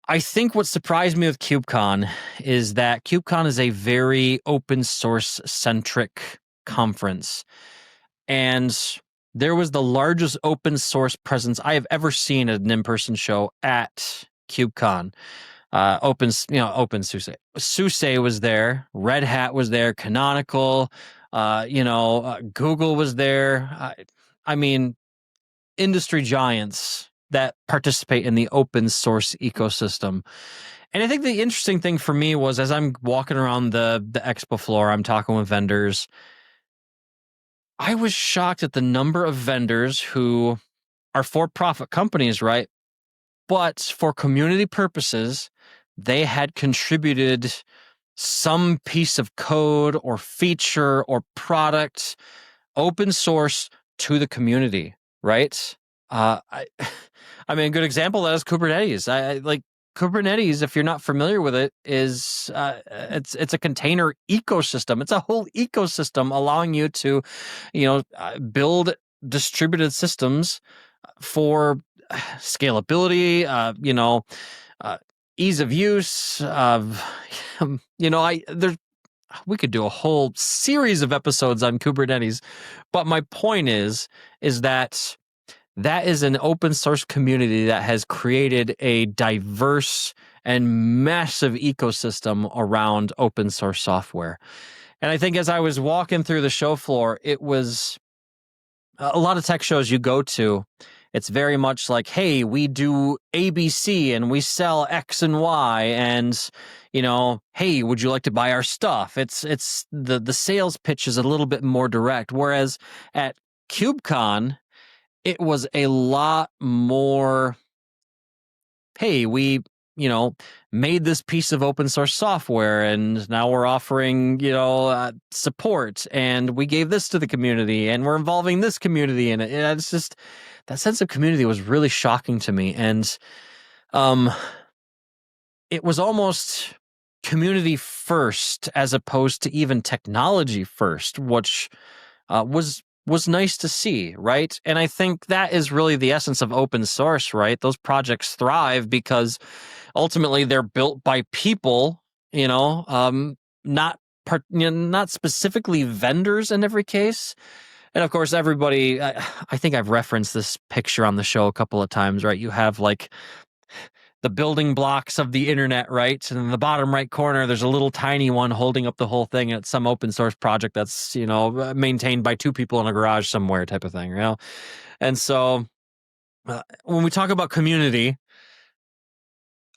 Speaker 3: I think what surprised me with KubeCon is that KubeCon is a very open source centric conference. And there was the largest open source presence I have ever seen at an in-person show at KubeCon. OpenSUSE. SUSE was there. Red Hat was there. Canonical. Google was there. I mean, industry giants that participate in the open source ecosystem. And I think the interesting thing for me was, as I'm walking around the expo floor, I'm talking with vendors. I was shocked at the number of vendors who are for-profit companies, right? But for community purposes, they had contributed some piece of code or feature or product, open source, to the community, right? I mean, a good example of that is Kubernetes. I like Kubernetes. If you're not familiar with it, is it's a container ecosystem. It's a whole ecosystem allowing you to, build distributed systems for scalability, ease of use. We could do a whole series of episodes on Kubernetes, but my point is that is an open source community that has created a diverse and massive ecosystem around open source software. And I think as I was walking through the show floor, it was a lot of tech shows you go to. It's very much like, hey, we do ABC and we sell X and Y, and hey, would you like to buy our stuff? It's the sales pitch is a little bit more direct. Whereas at KubeCon, it was a lot more, hey, we made this piece of open source software and now we're offering support, and we gave this to the community and we're involving this community in it. And it's just, that sense of community was really shocking to me. And it was almost community first as opposed to even technology first, which was nice to see, right? And I think that is really the essence of open source, right? Those projects thrive because ultimately they're built by people, not specifically vendors in every case. And of course, everybody, I think I've referenced this picture on the show a couple of times, right? You have like the building blocks of the internet, right? And in the bottom right corner, there's a little tiny one holding up the whole thing. And it's some open source project that's, maintained by two people in a garage somewhere type of thing, And so when we talk about community,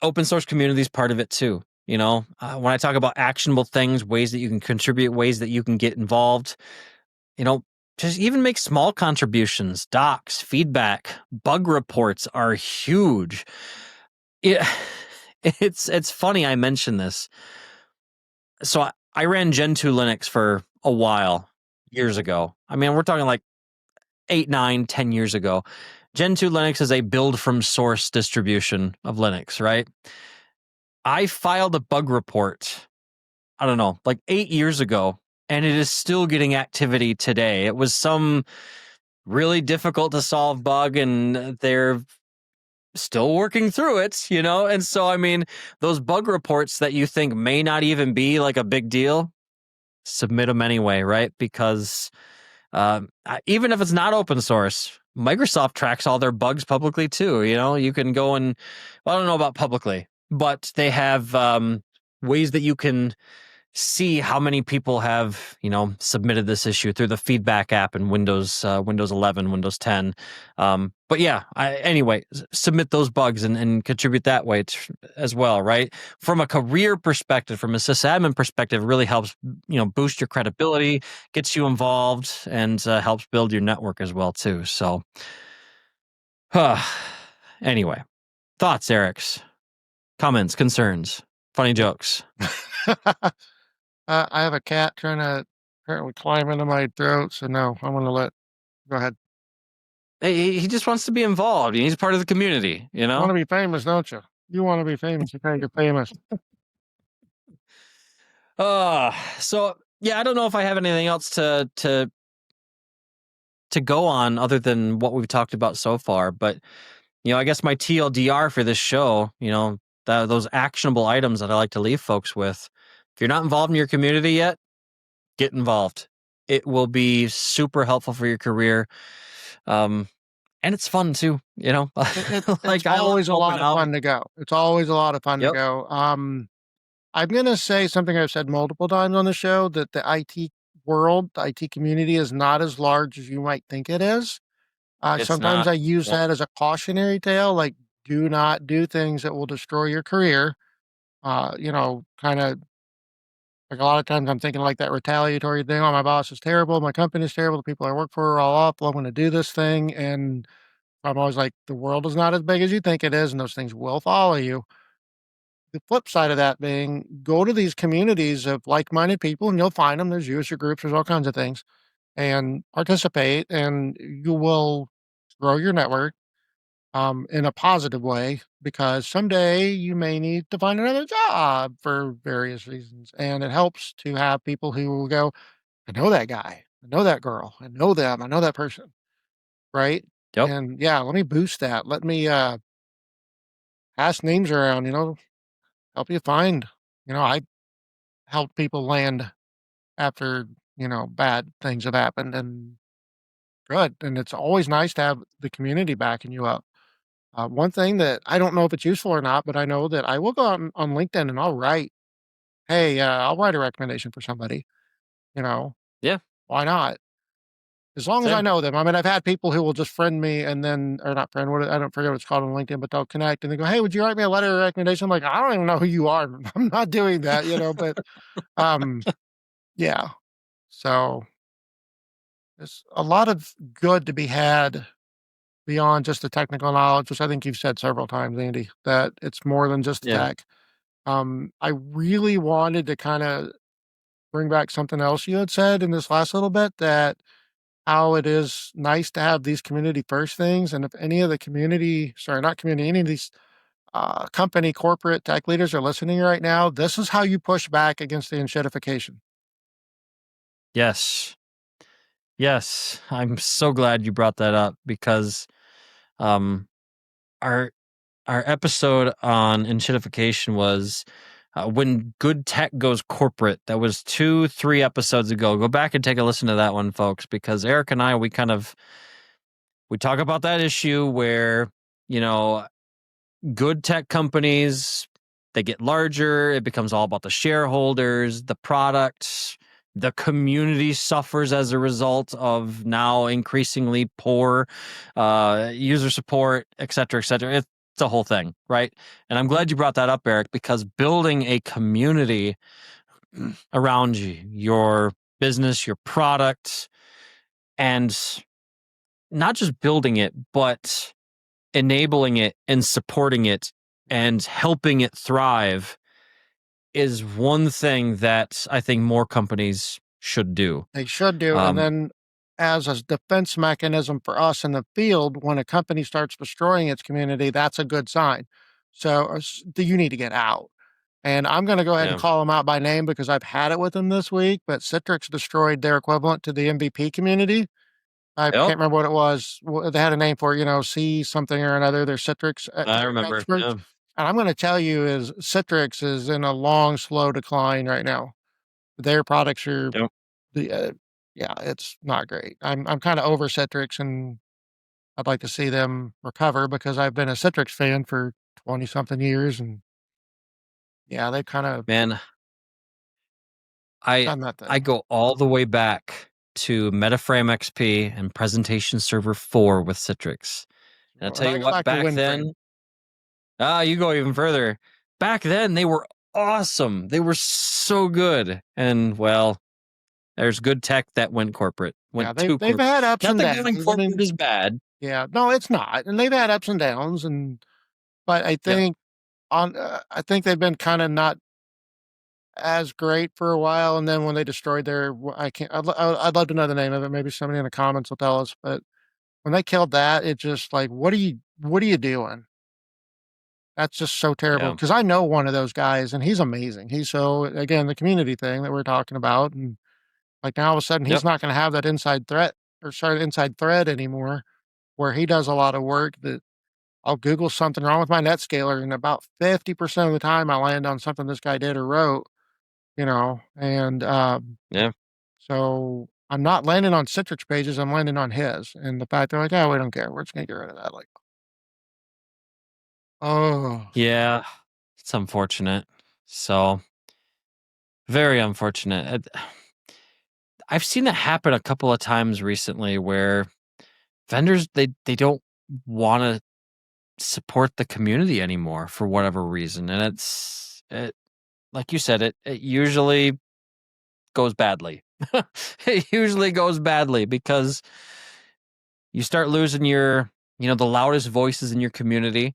Speaker 3: open source community is part of it too. When I talk about actionable things, ways that you can contribute, ways that you can get involved, just even make small contributions, docs, feedback, bug reports are huge. It's funny I mentioned this. So I ran Gentoo Linux for a while, years ago. I mean, we're talking like 8, 9, 10 years ago. Gentoo Linux is a build from source distribution of Linux, right? I filed a bug report, I don't know, like 8 years ago, and it is still getting activity today. It was some really difficult to solve bug, and they're still working through it, And so, I mean, those bug reports that you think may not even be like a big deal, submit them anyway, right? Because even if it's not open source, Microsoft tracks all their bugs publicly too. You can go and, well, I don't know about publicly, but they have ways that you can see how many people have, submitted this issue through the feedback app in Windows 11, Windows 10. But yeah, anyway, submit those bugs and contribute that way as well, right? From a career perspective, from a sysadmin perspective, really helps, boost your credibility, gets you involved, and helps build your network as well too. So, anyway, thoughts, Eric's, comments, concerns, funny jokes.
Speaker 2: I have a cat trying to apparently climb into my throat, so no, I'm going to go ahead.
Speaker 3: Hey, he just wants to be involved. He's part of the community,
Speaker 2: You want to be famous, don't you? You want to be famous, you can't get famous.
Speaker 3: So yeah, I don't know if I have anything else to go on other than what we've talked about so far, but I guess my TLDR for this show, those actionable items that I like to leave folks with. If you're not involved in your community yet, get involved. It will be super helpful for your career. and it's fun too. You know,
Speaker 2: It's
Speaker 3: like I love
Speaker 2: always a
Speaker 3: helping
Speaker 2: lot of
Speaker 3: out.
Speaker 2: fun to go. It's always a lot of fun to
Speaker 3: Yep,
Speaker 2: go. I'm gonna say something I've said multiple times on the show, that the IT world, the IT community is not as large as you might think it is.
Speaker 3: it's
Speaker 2: Sometimes
Speaker 3: not.
Speaker 2: I use
Speaker 3: Yep.
Speaker 2: that as a cautionary tale, like, do not do things that will destroy your career. Kind of like, a lot of times I'm thinking like that retaliatory thing. Oh, my boss is terrible. My company is terrible. The people I work for are all awful. I'm going to do this thing. And I'm always like, the world is not as big as you think it is, and those things will follow you. The flip side of that being, go to these communities of like-minded people and you'll find them. There's user groups, there's all kinds of things, and participate, and you will grow your network in a positive way, because someday you may need to find another job for various reasons. And it helps to have people who will go, I know that guy, I know that girl, I know them, I know that person, right?
Speaker 3: Yep.
Speaker 2: And yeah, let me boost that. Let me pass names around, help you find. I help people land after, bad things have happened, and good. And it's always nice to have the community backing you up. One thing that I don't know if it's useful or not, but I know that I will go out on LinkedIn and I'll write, hey, I'll write a recommendation for somebody. You know,
Speaker 3: Yeah.
Speaker 2: why not? As long as I
Speaker 3: Same.
Speaker 2: know them. I mean, I've had people who will just friend me and then, or not friend, I don't forget what it's called on LinkedIn, but they'll connect and they go, hey, would you write me a letter of recommendation? I'm like, I don't even know who you are. I'm not doing that, but um, yeah. So there's a lot of good to be had beyond just the technical knowledge, which I think you've said several times, Andy, that it's more than just the
Speaker 3: Yeah.
Speaker 2: tech. I really wanted to kind of bring back something else you had said in this last little bit, that how it is nice to have these community first things. And if any of the community, sorry, not community, any of these company, corporate tech leaders are listening right now, this is how you push back against the enshittification.
Speaker 3: Yes. Yes. I'm so glad you brought that up because um our our episode on enshittification was when good tech goes corporate. That was 2-3 episodes ago. Go back and take a listen to that one, folks, because Eric and I, we talk about that issue where, you know, good tech companies, they get larger, it becomes all about the shareholders, the products, the community suffers as a result of now increasingly poor user support, et cetera, et cetera. It's a whole thing, right? And I'm glad you brought that up, Eric, because building a community around your business, your product, and not just building it, but enabling it and supporting it and helping it thrive is one thing that I think more companies should do.
Speaker 2: They should do. And
Speaker 3: Um,
Speaker 2: then, as a defense mechanism for us in the field, when a company starts destroying its community, that's a good sign. So, do you need to get out? And I'm going to go ahead and
Speaker 3: yeah.
Speaker 2: call them out by name because I've had it with them this week. But Citrix destroyed their equivalent to the MVP community. I
Speaker 3: Yep.
Speaker 2: can't remember what it was. They had a name for it, C something or another. They're Citrix
Speaker 3: I remember.
Speaker 2: experts.
Speaker 3: Yeah.
Speaker 2: And I'm going to tell you is Citrix is in a long, slow decline right now. Their products are
Speaker 3: Yep.
Speaker 2: the yeah, it's not great. I'm kind of over Citrix, and I'd like to see them recover because I've been a Citrix fan for 20 something years, and yeah, they kind of
Speaker 3: Man, I
Speaker 2: done that
Speaker 3: I
Speaker 2: thing.
Speaker 3: go all the way back to Metaframe XP and Presentation Server 4 with Citrix. And I'll
Speaker 2: And
Speaker 3: tell
Speaker 2: I
Speaker 3: you
Speaker 2: go
Speaker 3: what,
Speaker 2: back to
Speaker 3: back
Speaker 2: WinFrame.
Speaker 3: then, you go even further. Back then, they were awesome. They were so good. And well, there's good tech that went corporate,
Speaker 2: Yeah,
Speaker 3: went too
Speaker 2: they've
Speaker 3: corporate.
Speaker 2: had ups
Speaker 3: Not
Speaker 2: and
Speaker 3: that going
Speaker 2: downs. I
Speaker 3: corporate
Speaker 2: mean,
Speaker 3: is bad.
Speaker 2: yeah, no, it's not, and they've had ups and downs, but
Speaker 3: Yep.
Speaker 2: I think they've been kind of not as great for a while, and then when they destroyed I can't. I'd love to know the name of it. Maybe somebody in the comments will tell us. But when they killed that, it just like, what are you doing? That's just so terrible.
Speaker 3: Yeah.
Speaker 2: Because I know one of those guys, and he's amazing. He's so, again, the community thing that we're talking about, and like, now all of a sudden he's
Speaker 3: Yep.
Speaker 2: not going to have that inside thread anymore, where he does a lot of work that I'll Google something wrong with my NetScaler, and about 50% of the time I land on something this guy did or wrote, and
Speaker 3: Yeah.
Speaker 2: so I'm not landing on Citrix pages, I'm landing on his. And the fact they're like, "Oh, we don't care. We're just gonna get rid of that." Like, oh,
Speaker 3: Yeah, it's unfortunate. So very unfortunate. I've seen it happen a couple of times recently where vendors they don't want to support the community anymore for whatever reason, and it like you said, it usually goes badly. It usually goes badly because you start losing the loudest voices in your community.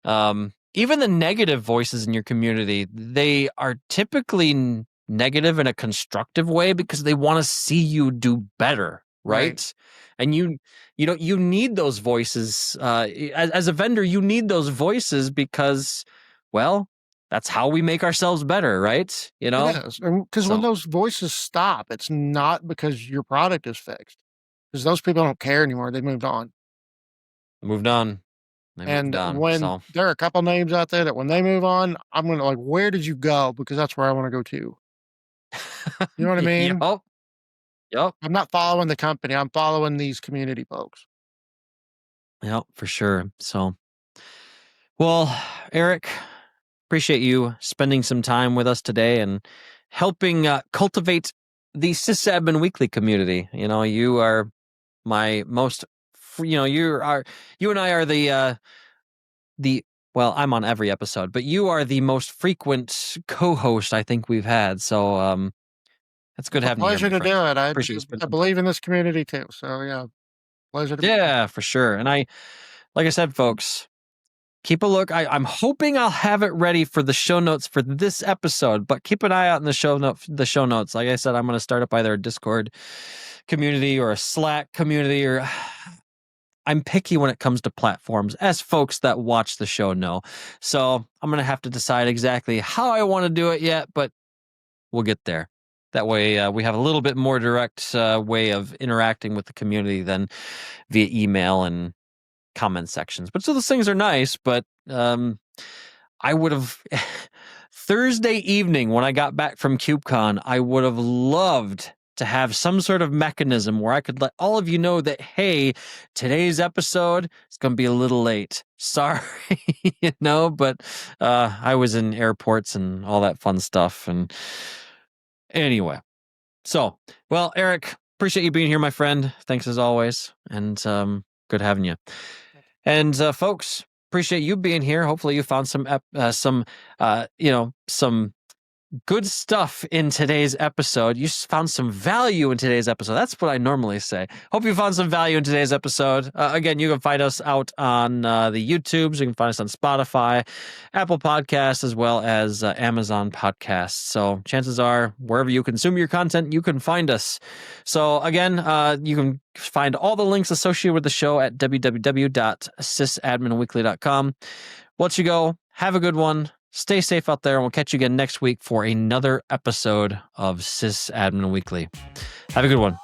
Speaker 3: Even the negative voices in your community, they are typically negative in a constructive way because they want to see you do better, right? And you need those voices. As a vendor, you need those voices because, well, that's how we make ourselves better, right?
Speaker 2: It is. Because when
Speaker 3: So
Speaker 2: those voices stop, it's not because your product is fixed. Because those people don't care anymore. They moved on.
Speaker 3: moved on. They moved
Speaker 2: And
Speaker 3: on.
Speaker 2: when
Speaker 3: So
Speaker 2: there are a couple names out there that when they move on, I'm gonna like, where did you go? Because that's where I want to go to. You know what I mean?
Speaker 3: Yup. Yep.
Speaker 2: I'm not following the company. I'm following these community folks.
Speaker 3: Yep, for sure. So, well, Eric, appreciate you spending some time with us today and helping cultivate the SysAdmin Weekly community. You are my most, you and I are the, well, I'm on every episode, but you are the most frequent co-host I think we've had. So, it's good
Speaker 2: It's a
Speaker 3: having you here,
Speaker 2: pleasure
Speaker 3: my
Speaker 2: to do
Speaker 3: friend.
Speaker 2: it. I
Speaker 3: Appreciate you spending
Speaker 2: I
Speaker 3: some time.
Speaker 2: believe in this community too. So yeah, pleasure to be here.
Speaker 3: Yeah, for sure. And like I said, folks, keep a look. I'm hoping I'll have it ready for the show notes for this episode, but keep an eye out in the show notes. Like I said, I'm going to start up either a Discord community or a Slack community, or I'm picky when it comes to platforms, as folks that watch the show know. So I'm going to have to decide exactly how I want to do it yet, but we'll get there. That way, we have a little bit more direct way of interacting with the community than via email and comment sections. But so those things are nice, but I would have Thursday evening when I got back from KubeCon, I would have loved to have some sort of mechanism where I could let all of you know that, hey, today's episode is going to be a little late. Sorry, but I was in airports and all that fun stuff. And anyway, so, well, Eric, appreciate you being here, my friend. Thanks as always. And good having you. And folks, appreciate you being here. Hopefully you found some good stuff in today's episode. You found some value in today's episode. That's what I normally say. Hope you found some value in today's episode. Again, you can find us out on the YouTubes. You can find us on Spotify, Apple Podcasts, as well as Amazon Podcasts. So chances are, wherever you consume your content, you can find us. So again, you can find all the links associated with the show at www.sysadminweekly.com. We'll let you go. Have a good one. Stay safe out there, and we'll catch you again next week for another episode of SysAdmin Weekly. Have a good one.